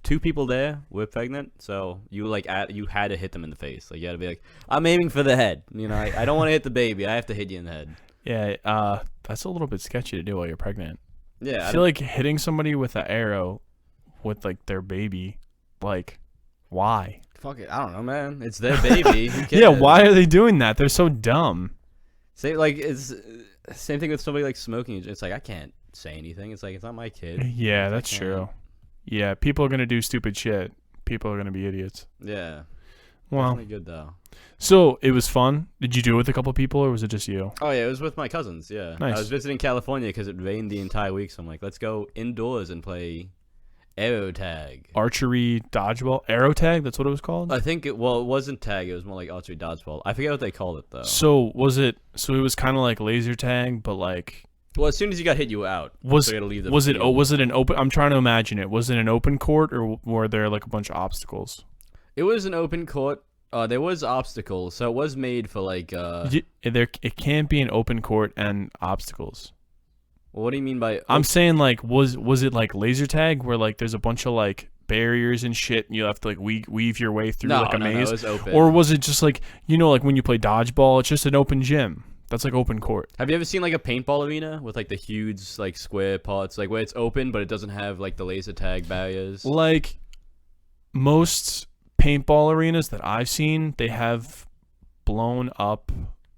2 people there were pregnant, so you had to hit them in the face. Like you had to be like, I'm aiming for the head. You know, I don't want to hit the baby. I have to hit you in the head. Yeah, that's a little bit sketchy to do while you're pregnant. Yeah, I feel like hitting somebody with an arrow with like their baby, like, why? Fuck it, I don't know, man. It's their baby. Who cares? Yeah, why are they doing that? They're so dumb. It's same thing with somebody like smoking. It's like I can't say anything. It's like it's not my kid. Yeah, that's true. Yeah, people are gonna do stupid shit. People are gonna be idiots. Yeah. Well, definitely good though. So it was fun. Did you do it with a couple people, or was it just you? Oh yeah, it was with my cousins. Yeah, nice. I was visiting California because it rained the entire week, so I'm like, let's go indoors and play arrow tag. Archery dodgeball, arrow tag. That's what it was called. I think it wasn't tag. It was more like archery dodgeball. I forget what they called it though. So it was kind of like laser tag, but like. Well, as soon as you got hit, you were out. So you had to leave the field. Was it an open? I'm trying to imagine it. Was it an open court, or were there like a bunch of obstacles? It was an open court. There was obstacles, so it was made for like. It can't be an open court and obstacles. Well, what do you mean by? I'm saying like was it like laser tag where like there's a bunch of like barriers and shit and you have to like weave your way through like a maze? No, it was open. Or was it just like like when you play dodgeball, it's just an open gym? That's like open court. Have you ever seen like a paintball arena with like the huge like square parts, like where it's open but it doesn't have like the laser tag barriers? Like most paintball arenas that I've seen, they have blown up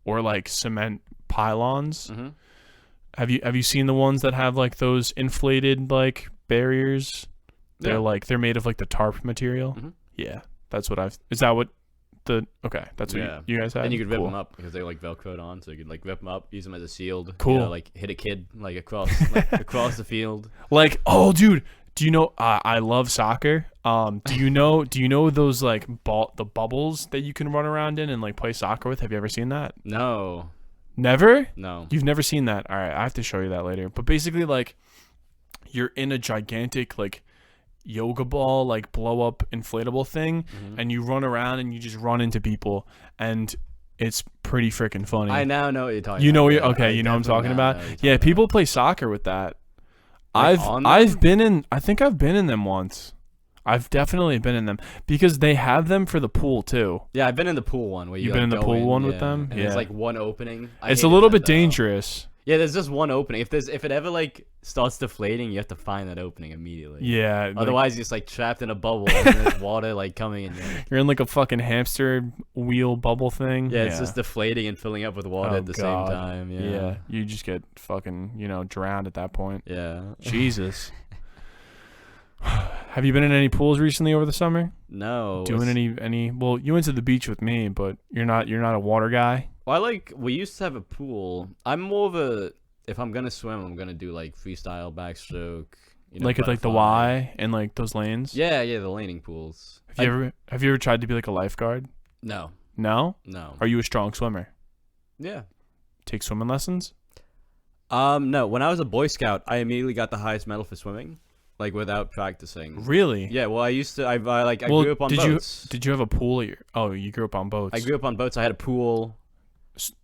or like cement pylons. Mm-hmm. Have you seen the ones that have like those inflated like barriers? They're made of like the tarp material. Mm-hmm. Yeah, that's what Is that what that's what you guys have? And you could rip them up because they're like velcroed on, so you could like rip them up, use them as a shield. Cool. Like hit a kid like across across the field. Like, oh, dude, do you know? I love soccer. Do you know those like the bubbles that you can run around in and like play soccer with? Have you ever seen that? No. Never? No. You've never seen that? All right, I have to show you that later. But basically, like, you're in a gigantic like yoga ball, like blow up inflatable thing, and you run around and you just run into people, and it's pretty freaking funny. I now know what you're talking about. You know what I'm talking about? Yeah, people play soccer with that. I think I've been in them once. I've definitely been in them because they have them for the pool too. Yeah, I've been in the pool one where You've been in the pool one with them? And Yeah. there's like one opening. It's a little bit dangerous. Yeah, there's just one opening. If it ever like starts deflating, you have to find that opening immediately. Yeah. Otherwise, you're just like trapped in a bubble and there's water like coming in. You're in like a fucking hamster wheel bubble thing. Yeah, it's just deflating and filling up with water at the same time. Yeah. You just get fucking, drowned at that point. Yeah. Jesus. Have you been in any pools recently over the summer? No. Doing any? Well, you went to the beach with me, but you're not a water guy. Well, we used to have a pool. I'm more of a, if I'm gonna swim, I'm gonna do like freestyle backstroke. Like at like the Y and like those lanes. Yeah, the laning pools. Have you ever tried to be like a lifeguard? No. No. Are you a strong swimmer? Yeah. Take swimming lessons? No. When I was a Boy Scout, I immediately got the highest medal for swimming, like without practicing. Really? Yeah. Well, I used to. I grew up on boats. Did you have a pool? You grew up on boats. I grew up on boats. I had a pool.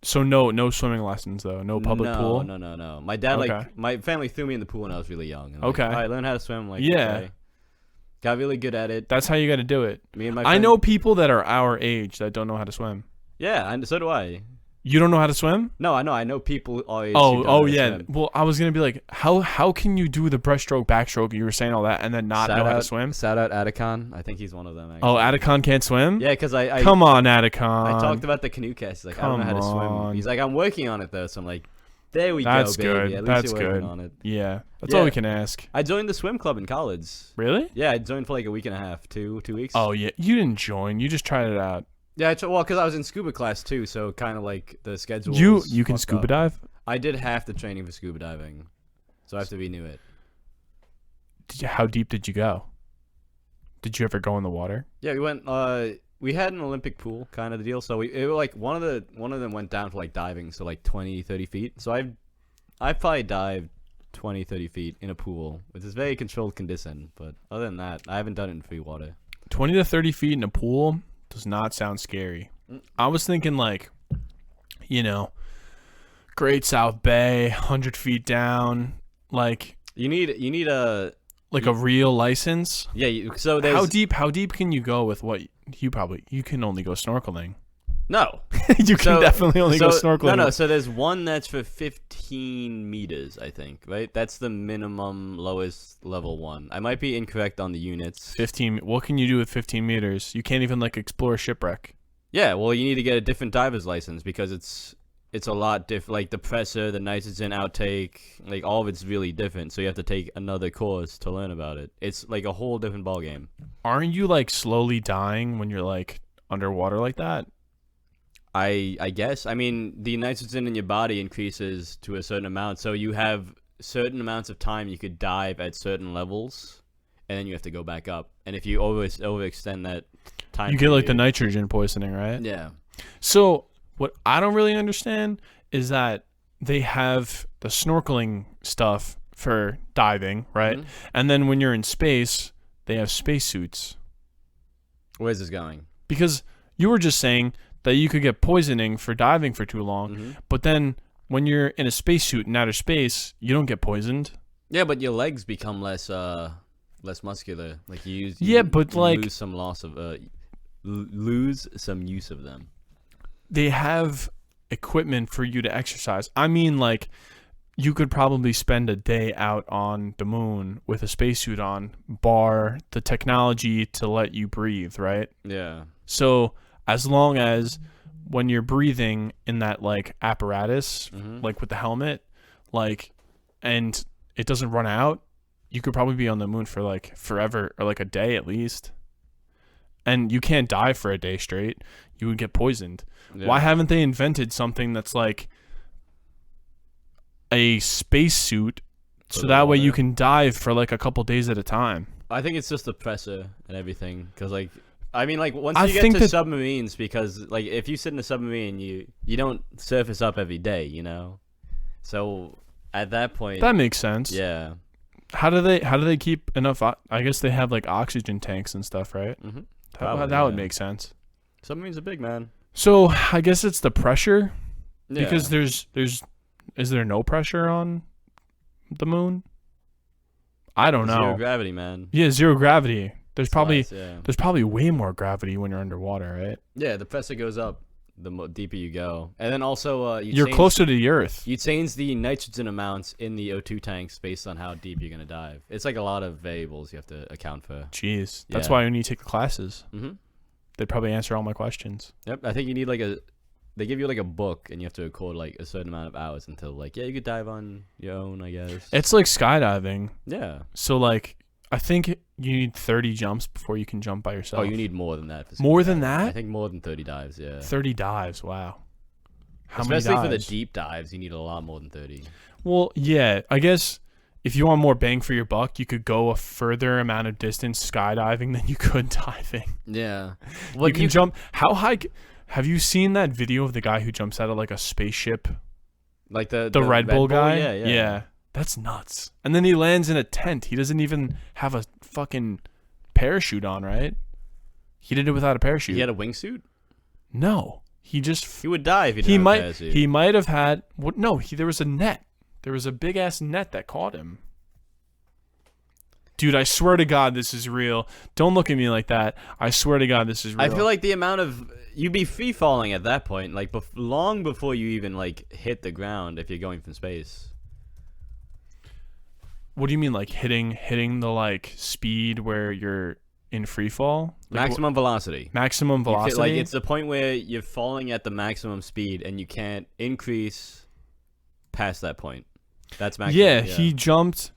So no swimming lessons though. No public pool. No. My dad my family threw me in the pool when I was really young. And, okay. I learned how to swim. Yeah. Got really good at it. That's how you got to do it. Me and my I know people that are our age that don't know how to swim. Yeah, and so do I. You don't know how to swim? No, I know. I know people our age. Oh yeah. Swim. Well, I was gonna be like, how can you do the breaststroke, backstroke? You were saying all that, and then not know how to swim. Shout out Atticon. I think he's one of them. Actually. Oh, Atticon can't swim? Yeah, because I come on, Atticon. I talked about the Canoecast. He's like, I don't know how to swim. He's like, I'm working on it though. So I'm like, there we go, baby. Good. At least That's you're working good. on it. Yeah, that's all we can ask. I joined the swim club in college. Really? Yeah, I joined for like a week and a half, 2 weeks. Oh yeah, you didn't join. You just tried it out. Yeah, because I was in scuba class too, so kind of like the schedule. You can scuba dive? I did half the training for scuba diving, so I have to renew it. How deep did you go? Did you ever go in the water? Yeah, we went. We had an Olympic pool kind of the deal, so it was like one of them went down for like diving, so like 20, 30 feet. So I probably dived 20, 30 feet in a pool, which is very controlled condition. But other than that, I haven't done it in free water. 20 to 30 feet in a pool does not sound scary. I was thinking like, Great South Bay, 100 feet down. Like you need a real license. Yeah. So there's how deep can you go with what you can only go snorkeling. No. You can definitely only go snorkeling. No. So there's one that's for 15 meters, I think, right? That's the minimum lowest level one. I might be incorrect on the units. 15. What can you do with 15 meters? You can't even explore a shipwreck. Yeah, well, you need to get a different diver's license because it's a lot different. Like the pressure, the nitrogen outtake, like all of it's really different. So you have to take another course to learn about it. It's like a whole different ballgame. Aren't you slowly dying when you're underwater like that? I guess. I mean, the nitrogen in your body increases to a certain amount, so you have certain amounts of time you could dive at certain levels, and then you have to go back up. And if you overextend that time, you get the nitrogen poisoning, right? Yeah. So what I don't really understand is that they have the snorkeling stuff for diving, right? Mm-hmm. And then when you're in space, they have spacesuits. Where's this going? Because you were just saying that you could get poisoning for diving for too long, mm-hmm. but then when you're in a spacesuit in outer space, you don't get poisoned. Yeah, but your legs become less muscular. Like you lose some lose some use of them. They have equipment for you to exercise. I mean, you could probably spend a day out on the moon with a spacesuit on, bar the technology to let you breathe, right? Yeah. So as long as when you're breathing in that apparatus, mm-hmm. with the helmet, and it doesn't run out, you could probably be on the moon for forever or a day at least. And you can't dive for a day straight. You would get poisoned. Yeah. Why haven't they invented something that's a spacesuit so that way you can dive for a couple days at a time? I think it's just the pressure and everything, because once you get to submarines, because if you sit in a submarine, you don't surface up every day, So at that point, that makes sense. Yeah. How do they keep enough? I guess they have oxygen tanks and stuff, right? Mm-hmm. That would make sense. Submarines are big, man. So I guess it's the pressure, yeah. Because is there no pressure on the moon? I don't know. Zero gravity, man. Yeah, zero gravity. There's Slides, probably way more gravity when you're underwater, right? Yeah, the pressure goes up the deeper you go, and then also you're closer to the earth. You change the nitrogen amounts in the O2 tanks based on how deep you're gonna dive. It's like a lot of variables you have to account for. Jeez, that's why you need to take the classes. Mm-hmm. They'd probably answer all my questions. Yep, I think you need they give you like a book, and you have to record like a certain amount of hours until like you could dive on your own, I guess. It's like skydiving. Yeah. So like, I think you need 30 jumps before you can jump by yourself. Oh, you need more than that. More than that? I think more than 30 dives. Yeah. 30 dives. Wow. Especially for the deep dives, you need a lot more than 30. Well, yeah. I guess if you want more bang for your buck, you could go a further amount of distance skydiving than you could diving. Yeah. Well, you can jump. How high? Have you seen that video of the guy who jumps out of like a spaceship? Like the Red Bull guy? Yeah. That's nuts. And then he lands in a tent. He doesn't even have a fucking parachute on, right? He did it without a parachute. He had a wingsuit? No. He just... He would die if he didn't have a parachute. He might have had... No, there was a net. There was a big-ass net that caught him. Dude, I swear to God this is real. Don't look at me like that. I swear to God this is real. I feel like the amount of... You'd be free-falling at that point, like long before you even like hit the ground if you're going from space. What do you mean, like hitting the like speed where you're in free fall? Like, maximum velocity. Maximum velocity. Like it's the point where you're falling at the maximum speed and you can't increase past that point. That's maximum. Yeah, he jumped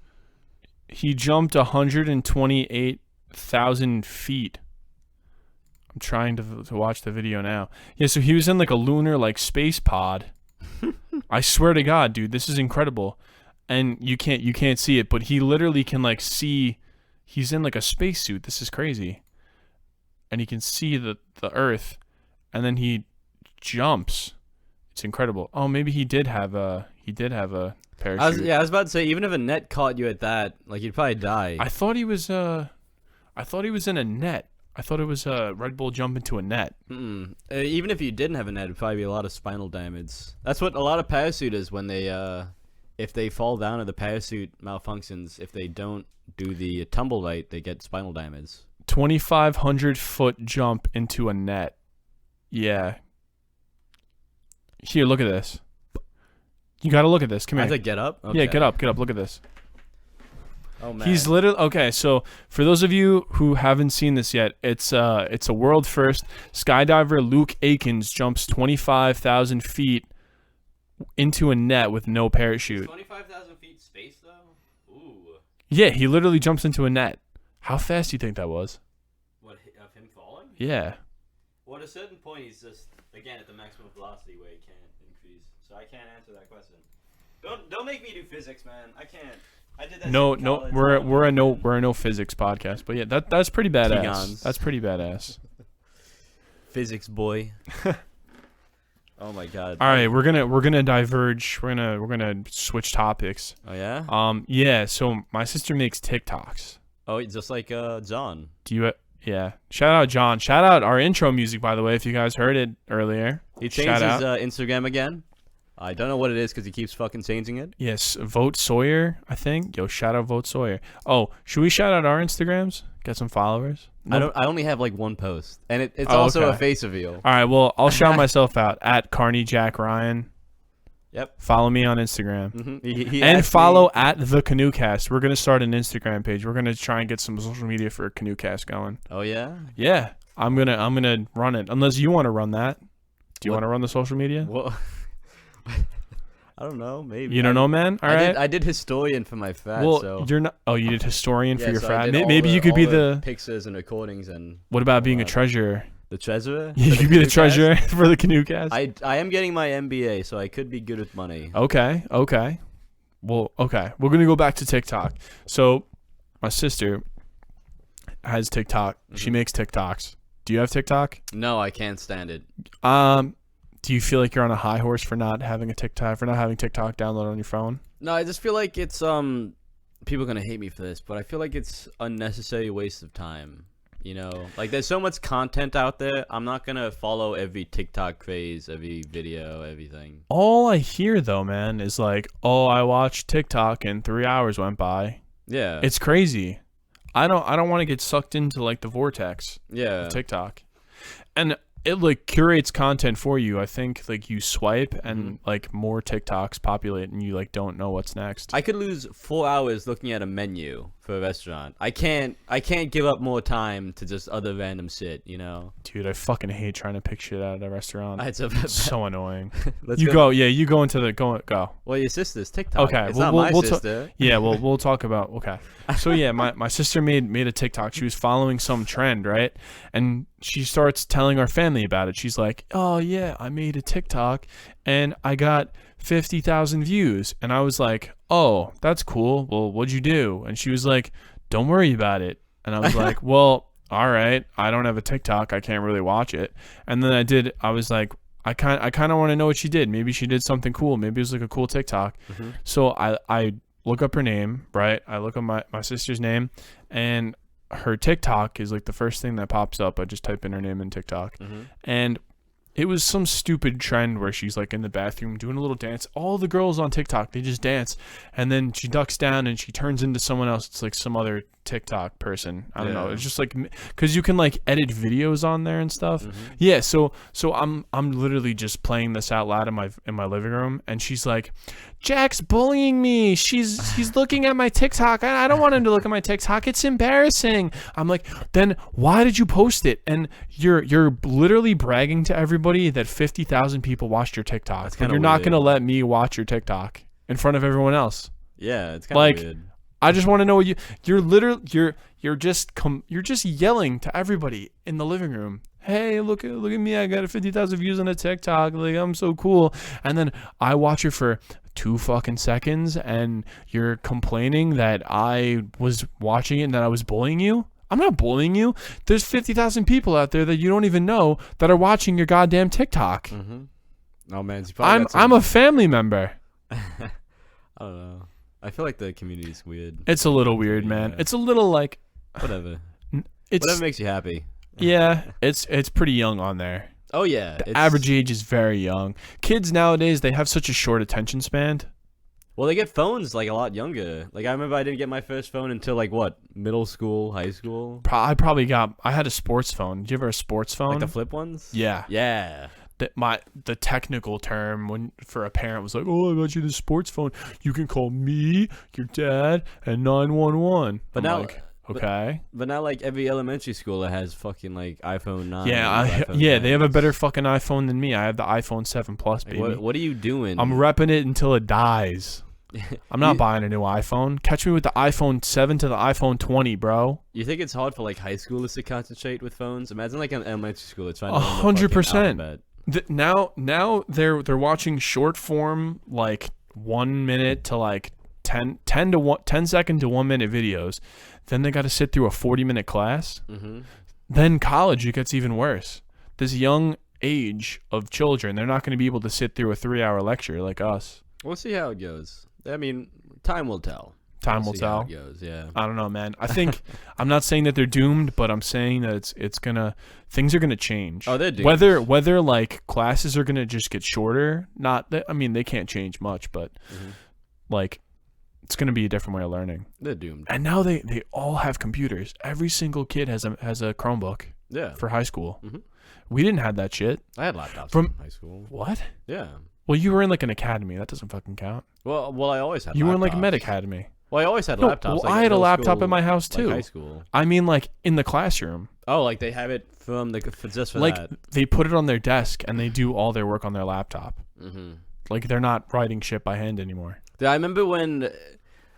128,000 feet. I'm trying to watch the video now. Yeah, so he was in like a lunar like space pod. I swear to God, dude, this is incredible. And you can't see it, but he literally can like see. He's in like a spacesuit. This is crazy. And he can see the Earth, and then he jumps. It's incredible. Oh, maybe he did have a parachute. I was about to say, even if a net caught you at that, like you'd probably die. I thought he was in a net. I thought it was a Red Bull jump into a net. Even if you didn't have a net, it'd probably be a lot of spinal damage. That's what a lot of parachuters, when they if they fall down or the parachute malfunctions, if they don't do the tumble right, they get spinal damage. 2,500 foot jump into a net. Yeah. Here, look at this. You gotta look at this. Come here. I have to get up? Okay. Yeah, get up. Look at this. Oh man. He's literally okay. So for those of you who haven't seen this yet, it's a world first. Skydiver Luke Akins jumps 25,000 feet into a net with no parachute. 25,000 feet space though? Ooh. Yeah, he literally jumps into a net. How fast do you think that was? What, of him falling? Yeah. Well, at a certain point, he's just again at the maximum velocity where he can't increase. So I can't answer that question. Don't make me do physics, man. I can't. I did that. No, we're a no physics podcast, but yeah, that's pretty badass. Tegons. That's pretty badass. Physics boy. Oh my God. All right, we're gonna diverge. We're gonna switch topics. Oh yeah. Yeah. So my sister makes TikToks. Oh, just like John. Do you? Yeah. Shout out John. Shout out our intro music, by the way, if you guys heard it earlier. He changed his Instagram again. I don't know what it is because he keeps fucking changing it. Yes, Vote Sawyer, I think. Yo, shout out Vote Sawyer. Oh, should we shout out our Instagrams? Get some followers? No? I only have like one post, and it's also a face reveal. All right, well, I'll shout myself out at Carney Jack Ryan. Yep. Follow me on Instagram. Mm-hmm. And follow at the Canoecast. We're gonna start an Instagram page. We're gonna try and get some social media for Canoecast going. Oh yeah. Yeah, I'm gonna run it. Unless you want to run that. Do you want to run the social media? Well, I don't know. Maybe you don't know, man. All right. I did historian for my frat. Well, so. you're not. Oh, you did historian for your so frat. Maybe you could be the pictures and recordings and. What about being a treasurer? The treasurer? You could be the treasurer for the Canoecast. I am getting my MBA, so I could be good with money. Okay. Well, okay. We're gonna go back to TikTok. So, my sister has TikTok. Mm-hmm. She makes TikToks. Do you have TikTok? No, I can't stand it. Do you feel like you're on a high horse for not having TikTok downloaded on your phone? No, I just feel like it's people are gonna hate me for this, but I feel like it's unnecessary waste of time. You know, like there's so much content out there. I'm not gonna follow every TikTok craze, every video, everything. All I hear though, man, is like, oh, I watched TikTok and 3 hours went by. Yeah, it's crazy. I don't want to get sucked into like the vortex Yeah. of TikTok. And it like curates content for you. I think like you swipe and like more TikToks populate and you like don't know what's next. I could lose 4 hours looking at a menu for a restaurant. I can't give up more time to just other random shit, you know? Dude, I fucking hate trying to pick shit out at a restaurant. It's It's so annoying. Let's You go. Yeah, you go into the go. Well, your sister's TikTok. Okay, It's well, not my we'll sister. Yeah, well, we'll talk about. Okay, so yeah, my sister made a TikTok. She was following some trend, right? And she starts telling our family about it. She's like, "Oh yeah, I made a TikTok, and I got 50,000 views." And I was like, "Oh, that's cool. Well, what'd you do?" And she was like, "Don't worry about it." And I was like, "Well, all right. I don't have a TikTok. I can't really watch it." And then I was like, I kind of want to know what she did. Maybe she did something cool. Maybe it was like a cool TikTok. So I look up her name, right? I look up my sister's name, and her TikTok is like the first thing that pops up. I just type in her name in TikTok, and it was some stupid trend where she's like in the bathroom doing a little dance. All the girls on TikTok, they just dance, and then she ducks down and she turns into someone else. It's like some other TikTok person. I don't know. It's just like because you can like edit videos on there and stuff. Yeah. So I'm literally just playing this out loud in my living room, and she's like, "Jack's bullying me. He's looking at my TikTok. I don't want him to look at my TikTok. It's embarrassing." I'm like, "Then why did you post it?" And you're literally bragging to everybody that 50,000 people watched your TikTok. And you're not gonna let me watch your TikTok in front of everyone else. Yeah, it's kind of Like, weird. I just want to know what you're just yelling to everybody in the living room. "Hey, look at me. I got 50,000 views on a TikTok. Like, I'm so cool." And then I watch it for 2 fucking seconds and you're complaining that I was watching it and that I was bullying you. I'm not bullying you. There's 50,000 people out there that you don't even know that are watching your goddamn TikTok. Oh man, I'm a family member. I don't know. I feel like the community's weird. It's a little weird, man. It's a little like Whatever. it's Whatever makes you happy. yeah, it's pretty young on there. Oh yeah. The average age is very young. Kids nowadays, they have such a short attention span. Well, they get phones like a lot younger. Like I remember I didn't get my first phone until like what, middle school, high school. I had a sports phone. Did you ever have a sports phone? Like the flip ones. Yeah. Yeah. The technical term for a parent was like, "Oh, I got you this sports phone. You can call me, your dad, and 911." But I'm now, like, okay. But now like every elementary school that has fucking like iPhone 9. Yeah, iPhone yeah, they have a 10s. better fucking iPhone than me. I have the iPhone 7 Plus, baby. What are you doing? I'm repping it until it dies. I'm not buying a new iPhone. Catch me with the iPhone 7 to the iPhone 20, bro. You think it's hard for like high schoolers to concentrate with phones? Imagine like an elementary school trying to 100%. Now they're watching short form like 1 minute to like 10 second to 1 minute videos. Then they got to sit through a 40-minute class. Then college, it gets even worse. This young age of children, they're not going to be able to sit through a 3-hour lecture like us. We'll see how it goes. I mean, time will tell. Time will See tell. how it goes, yeah. I don't know, man. I think I'm not saying that they're doomed, but I'm saying that things are gonna change. Oh, they're doomed. Whether like classes are gonna just get shorter. I mean, they can't change much, but like it's gonna be a different way of learning. They're doomed. And now they all have computers. Every single kid has a Chromebook. Yeah. For high school. We didn't have that shit. I had laptops From in high school. What? Yeah. Well, you were in like an academy. That doesn't fucking count. Well, I always had. You laptops. were in like a med academy. Well, I always had No, laptops. well, like I in had a middle laptop school, in my house too. Like high school. I mean, like in the classroom. Oh, like they have it from just for Like that. they put it on their desk and they do all their work on their laptop. Like they're not writing shit by hand anymore. I remember when.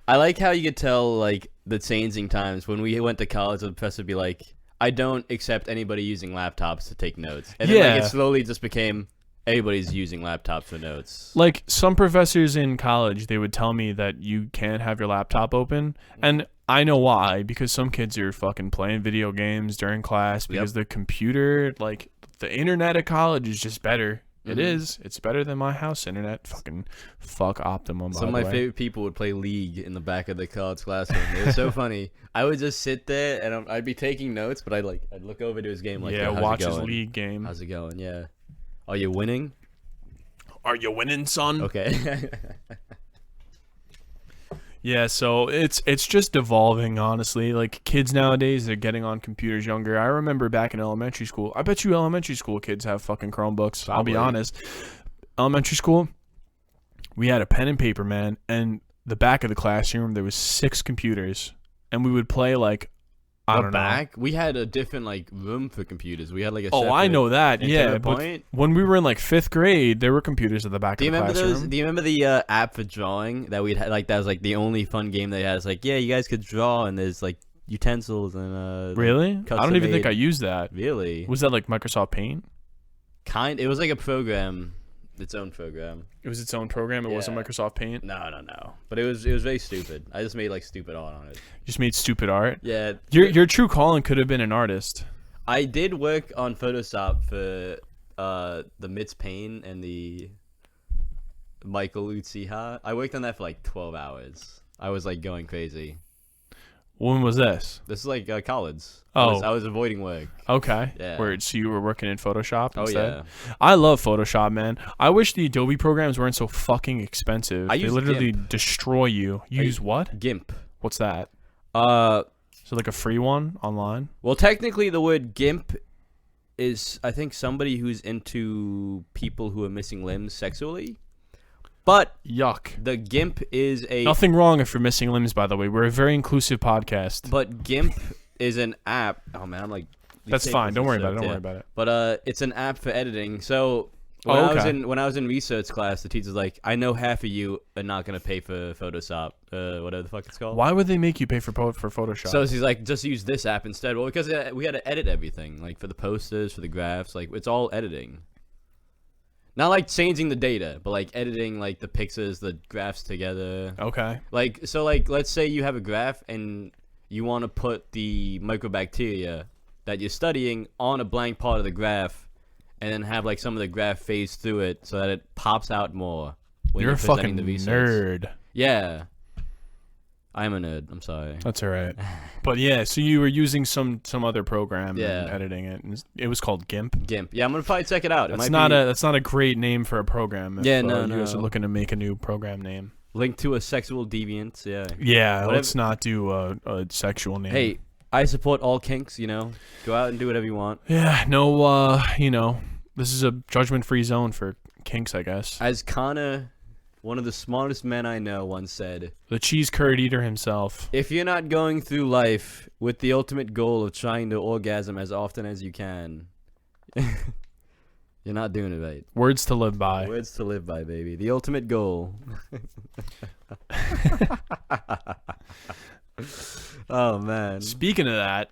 I like how you could tell like the changing times when we went to college. The professor would be like, "I don't accept anybody using laptops to take notes," and then like, it slowly just became everybody's using laptops for notes. Like some professors in college, they would tell me that you can't have your laptop open, and I know why, because some kids are fucking playing video games during class because the computer, like the internet at college is just better. It is. It's better than my house internet. Fuck Optimum. Some of my favorite people would play League in the back of the college classroom. It was so funny. I would just sit there and I'd be taking notes, but I'd look over to his game like, yeah, how's watch it his going? League game. How's it going? Yeah. Are you winning? Are you winning, son? Okay. Yeah, so it's just evolving, honestly. Like, kids nowadays, they're getting on computers younger. I remember back in elementary school. I bet you elementary school kids have fucking Chromebooks. Probably. I'll be honest. Elementary school, we had a pen and paper, man, and the back of the classroom, there was 6 computers, and we would play, like, I don't know. We had a different, like, room for computers. We had, like, a Oh, I know that, and to yeah. the But point- when we were in, like, 5th grade, there were computers at the back of the classroom. Do you remember the app for drawing that we'd had? Like, that was, like, the only fun game they had. It's like, yeah, you guys could draw, and there's, like, utensils and Really? I don't custom even think made- I used that. Really? Was that, like, Microsoft Paint? It was like a program, its own program. It was its own program? It wasn't Yeah. Microsoft Paint? No. But it was very stupid. I just made, like, stupid art on it. You just made stupid art? Yeah. Your true calling could have been an artist. I did work on Photoshop for the Mitz Payne and the Michael Uchiha. I worked on that for like 12 hours. I was like going crazy. When was this? This is like college. Oh. I was avoiding work. Okay. Yeah. So you were working in Photoshop Oh instead? yeah. I love Photoshop, man. I wish the Adobe programs weren't so fucking expensive. I They use literally GIMP. destroy you. You use what? GIMP. What's that? Uh, So like a free one online? well, technically the word GIMP is, I think, somebody who's into people who are missing limbs sexually. But Yuck. the GIMP is a Nothing wrong if you're missing limbs, by the way. We're a very inclusive podcast. But GIMP is an app. Oh man, I'm like. these That's fine. staples Don't are worry about it. soaked, Don't yeah. worry about it. But it's an app for editing. So okay. when I was in research class, the teacher's like, I know half of you are not gonna pay for Photoshop, whatever the fuck it's called. Why would they make you pay for Photoshop? So she's like, just use this app instead. Well, because we had to edit everything, like for the posters, for the graphs, like it's all editing. Not like changing the data, but like editing like the pictures, the graphs together. Okay. Like so, like let's say you have a graph and you want to put the microbacteria that you're studying on a blank part of the graph, and then have like some of the graph phase through it so that it pops out more. When You're a presenting fucking the research. nerd. Yeah, I'm a nerd. I'm sorry. That's all right. But yeah, so you were using some other program Yeah. and editing it. And it was called GIMP. GIMP. Yeah, I'm gonna probably check it out. That's not a great name for a program. If, Yeah, you no. guys are looking to make a new program name. Link to a sexual deviant. Yeah. Yeah, Whatever. let's not do a sexual name. Hey, I support all kinks. You know, go out and do whatever you want. Yeah, no. This is a judgment-free zone for kinks, I guess. As Connor, one of the smartest men I know, once said, The cheese curd eater himself. if you're not going through life with the ultimate goal of trying to orgasm as often as you can, you're not doing it right. Words to live by. Words to live by, baby. The ultimate goal. Oh, man. Speaking of that,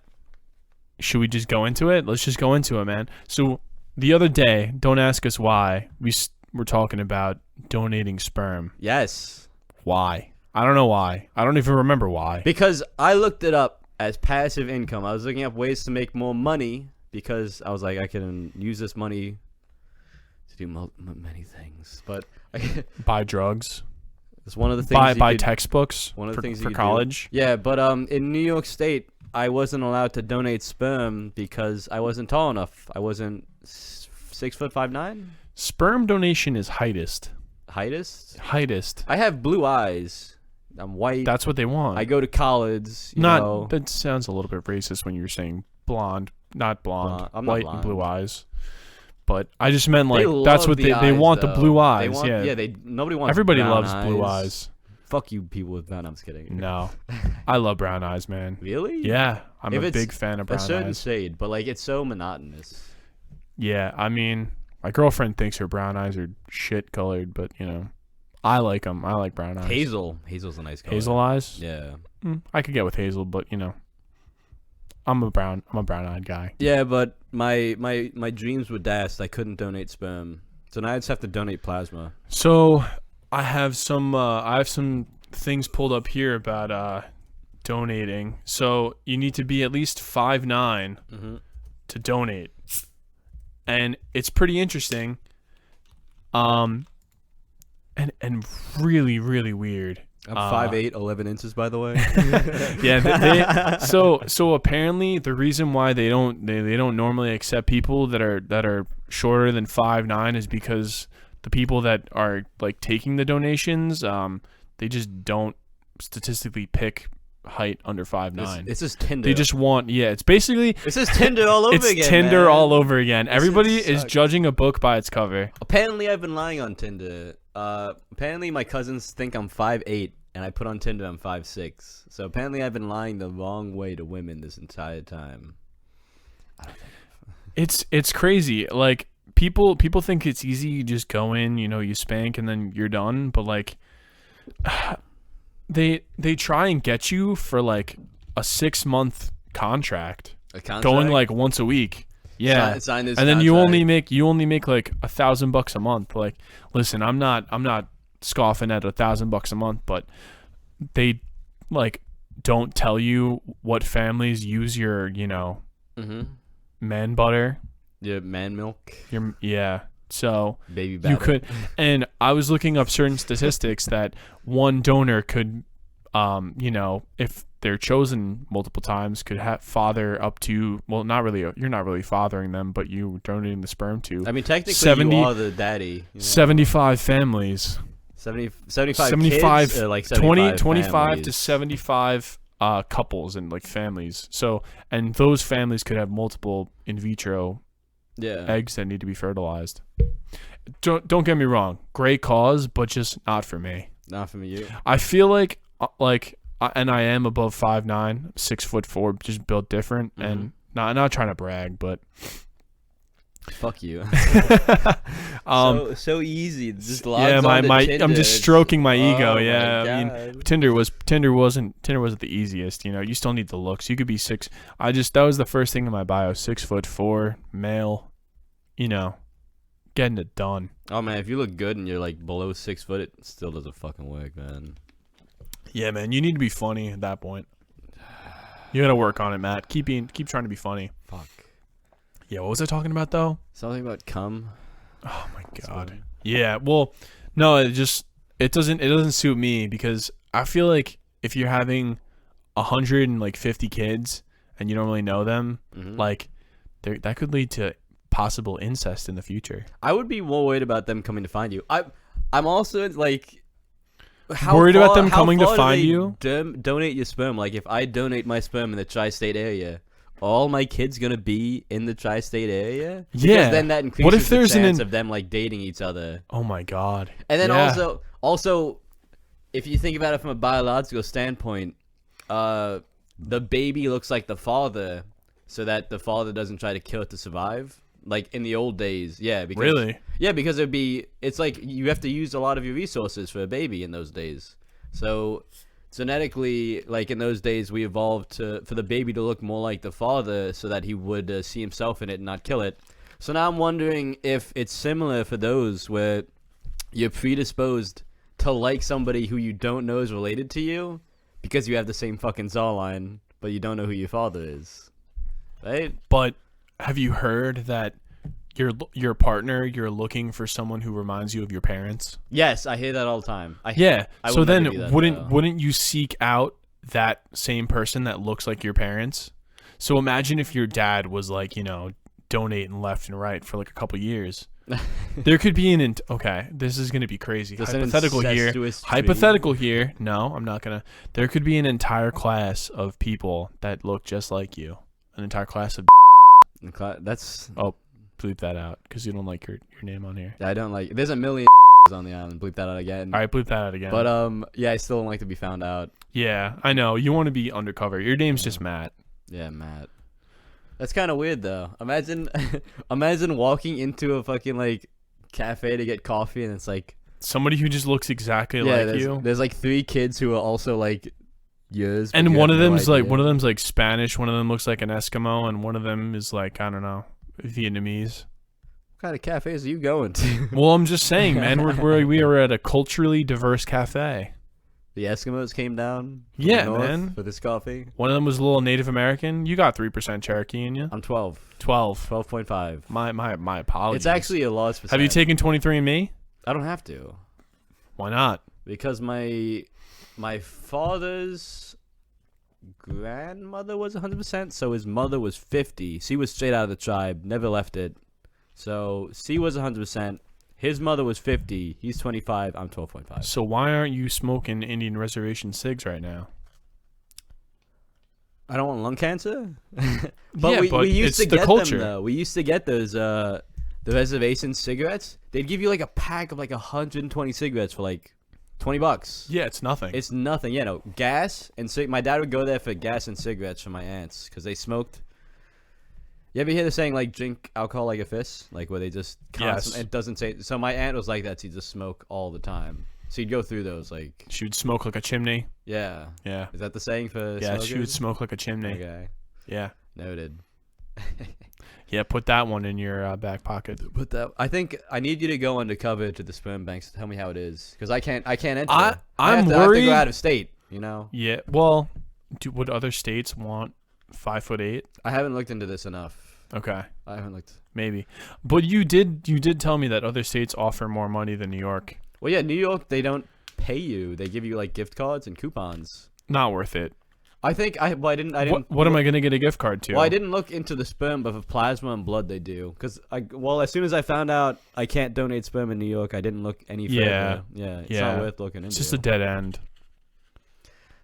should we just go into it? Let's just go into it, man. So the other day, don't ask us why, we were talking about donating sperm. Yes. Why? I don't know why. I don't even remember why. Because I looked it up as passive income. I was looking up ways to make more money because I was like, I can use this money to do many things. But Buy drugs. it's one of the things. Buy textbooks One of the things you for could college. do. Yeah, but in New York State, I wasn't allowed to donate sperm because I wasn't tall enough. I wasn't 6'5'9". Sperm donation is heightest. Heightest. I have blue eyes. I'm white. That's what they want. I go to college. You know. That sounds a little bit racist when you're saying blonde, not blonde, I'm not white blonde. and blue eyes. But I just meant They like that's love what the they eyes, want, the though. blue They eyes. want- yeah. Nobody wants. Everybody brown loves blue eyes. Fuck you, people with brown. I'm just kidding. No, I love brown eyes, man. Really? Yeah, I'm If a it's big fan of A brown certain eyes. shade, but like it's so monotonous. Yeah, I mean, my girlfriend thinks her brown eyes are shit colored, but I like them. I like brown eyes. Hazel's a nice color. Hazel eyes. Yeah. I could get with hazel, but I'm a brown-eyed guy. Yeah, but my dreams were dashed. I couldn't donate sperm, so now I just have to donate plasma. So I have some things pulled up here about donating. So you need to be at least 5'9" to donate, and it's pretty interesting. And really, really weird. I'm 5'8", 11 inches, by the way. Yeah. So apparently the reason why they don't normally accept people that are shorter than 5'9" is because the people that are like taking the donations, they just don't statistically pick height under 5'9". This is Tinder. They just want, it's basically This is Tinder all over it's again. Tinder man. all over again. Everybody is sucks. judging a book by its cover. Apparently, I've been lying on Tinder. Apparently, my cousins think I'm 5'8", and I put on Tinder I'm 5'6". So apparently, I've been lying the wrong way to women this entire time. It's crazy. Like people think it's easy. You just go in, you spank, and then you're done. But like, they try and get you for like a 6-month contract, going like once a week. Yeah, sign this and then contract. you only make like $1,000 a month. Like, listen, I'm not scoffing at $1,000 a month, but they like don't tell you what families use your man butter, your man milk, So baby batter. you could, and I was looking up certain statistics that one donor could, if they're chosen multiple times, could father up to, well, not really, you're not really fathering them, but you donating the sperm to. I mean, technically, you are the daddy. 75 families. 75 75 kids, or like 75 25 families? to 75 couples and like families. So, and those families could have multiple in vitro eggs that need to be fertilized. Don't get me wrong, great cause, but just not for me. Not for me. I feel like and I am above 5'9", 6'4", just built different, and not trying to brag, but fuck you. So easy. Just I'm just stroking my ego. Oh yeah, my I mean, Tinder wasn't the easiest. You still need the looks. You could be that was the first thing in my bio. 6'4", male. Getting it done. Oh man, if you look good and you're like below 6 foot, it still doesn't fucking work, man. Yeah, man, you need to be funny at that point. You gotta work on it, Matt. Keep trying to be funny. Fuck. Yeah, what was I talking about though? Something about cum. Oh my god. Yeah, well, no, it doesn't suit me, because I feel like if you're having 150 kids and you don't really know them, like that could lead to possible incest in the future. I would be more worried about them coming to find you. I'm also like worried about them coming to find you. Donate your sperm. Like if I donate my sperm in the tri-state area, all my kids gonna be in the tri-state area? Because then that increases what if there's the chance of them like dating each other. Oh my god. And then also, if you think about it from a biological standpoint, the baby looks like the father, so that the father doesn't try to kill it to survive. Like in the old days, because, really? Yeah, because it's like you have to use a lot of your resources for a baby in those days. So genetically, like in those days, we evolved for the baby to look more like the father, so that he would see himself in it and not kill it. So now I'm wondering if it's similar for those where you're predisposed to like somebody who you don't know is related to you because you have the same fucking jawline, but you don't know who your father is, right? But have you heard that your partner, you're looking for someone who reminds you of your parents? Yes, I hear that all the time. So then wouldn't you seek out that same person that looks like your parents? So imagine if your dad was like, donating left and right for like a couple years. There could be this is going to be crazy. Hypothetical here. No, I'm not going to. There could be an entire class of people that look just like you. An entire class of That's bleep that out, because you don't like your name on here. I don't like. There's a million on the island. Bleep that out again. All right, bleep that out again. But I still don't like to be found out. Yeah, I know. You want to be undercover. Your name's just Matt. Yeah, Matt. That's kind of weird though. Imagine walking into a fucking like cafe to get coffee, and it's like somebody who just looks exactly like you. There's like 3 kids who are also like yours, and one of them's like Spanish. One of them looks like an Eskimo, and one of them is like, I don't know, Vietnamese. What kind of cafes are you going to? Well, I'm just saying, man. We are at a culturally diverse cafe. The Eskimos came down. Yeah, north man. For this coffee. One of them was a little Native American. You got 3% Cherokee in you. I'm 12. 12.5. My apologies. It's actually a large percent. Have you taken 23andMe? I don't have to. Why not? Because my father's grandmother was 100%, so his mother was 50. She was straight out of the tribe, never left it. So she was 100%, His mother was 50. He's 25. I'm 12.5. So why aren't you smoking Indian reservation cigs right now? I don't want lung cancer. But we used it's to the get culture. them though. We used to get those the reservation cigarettes. They'd give you like a pack of like 120 cigarettes for like $20. Yeah, it's nothing. It's nothing. Yeah, no gas and my dad would go there for gas and cigarettes for my aunts because they smoked. You ever hear the saying like drink alcohol like a fist, like where they just constantly, it doesn't say. So my aunt was like that. She'd just smoke all the time. So you'd go through those like. She would smoke like a chimney. Yeah. Yeah. Is that the saying for? Yeah, smokers? she would smoke like a chimney. Okay. Yeah. Noted. Yeah, put that one in your back pocket. Put that. I think I need you to go undercover to the sperm banks. Tell me how it is, because I can't enter. I'm I have to worried. go out of state. You know. Yeah. Well, would other states want 5'8"? I haven't looked into this enough. Okay. I haven't looked. Maybe. But you did tell me that other states offer more money than New York. Well, yeah, New York, they don't pay you. They give you like gift cards and coupons. Not worth it. I think I didn't. What am I gonna get a gift card to? Well, I didn't look into the sperm, but for plasma and blood they do. Because as soon as I found out I can't donate sperm in New York, I didn't look any further. Yeah, it's not worth looking into. It's just a dead end.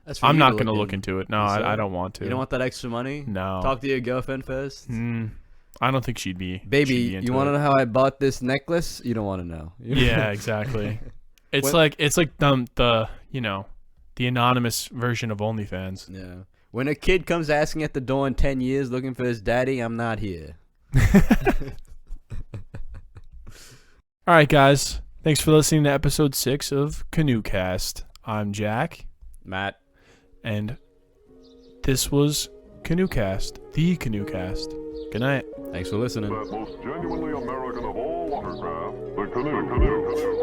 That's for I'm you not to gonna look look into it. No, I don't want to. You don't want that extra money? No. Talk to your girlfriend first. I don't think she'd be. Baby, you want to to know how I bought this necklace? You don't want to know. Yeah, exactly. It's like the the anonymous version of OnlyFans. Yeah. When a kid comes asking at the door in 10 years looking for his daddy, I'm not here. All right, guys. Thanks for listening to episode 6 of Canoecast. I'm Jack. Matt. And this was Canoecast, the Canoecast. Good night. Thanks for listening. That most genuinely American of all watercraft, the canoe.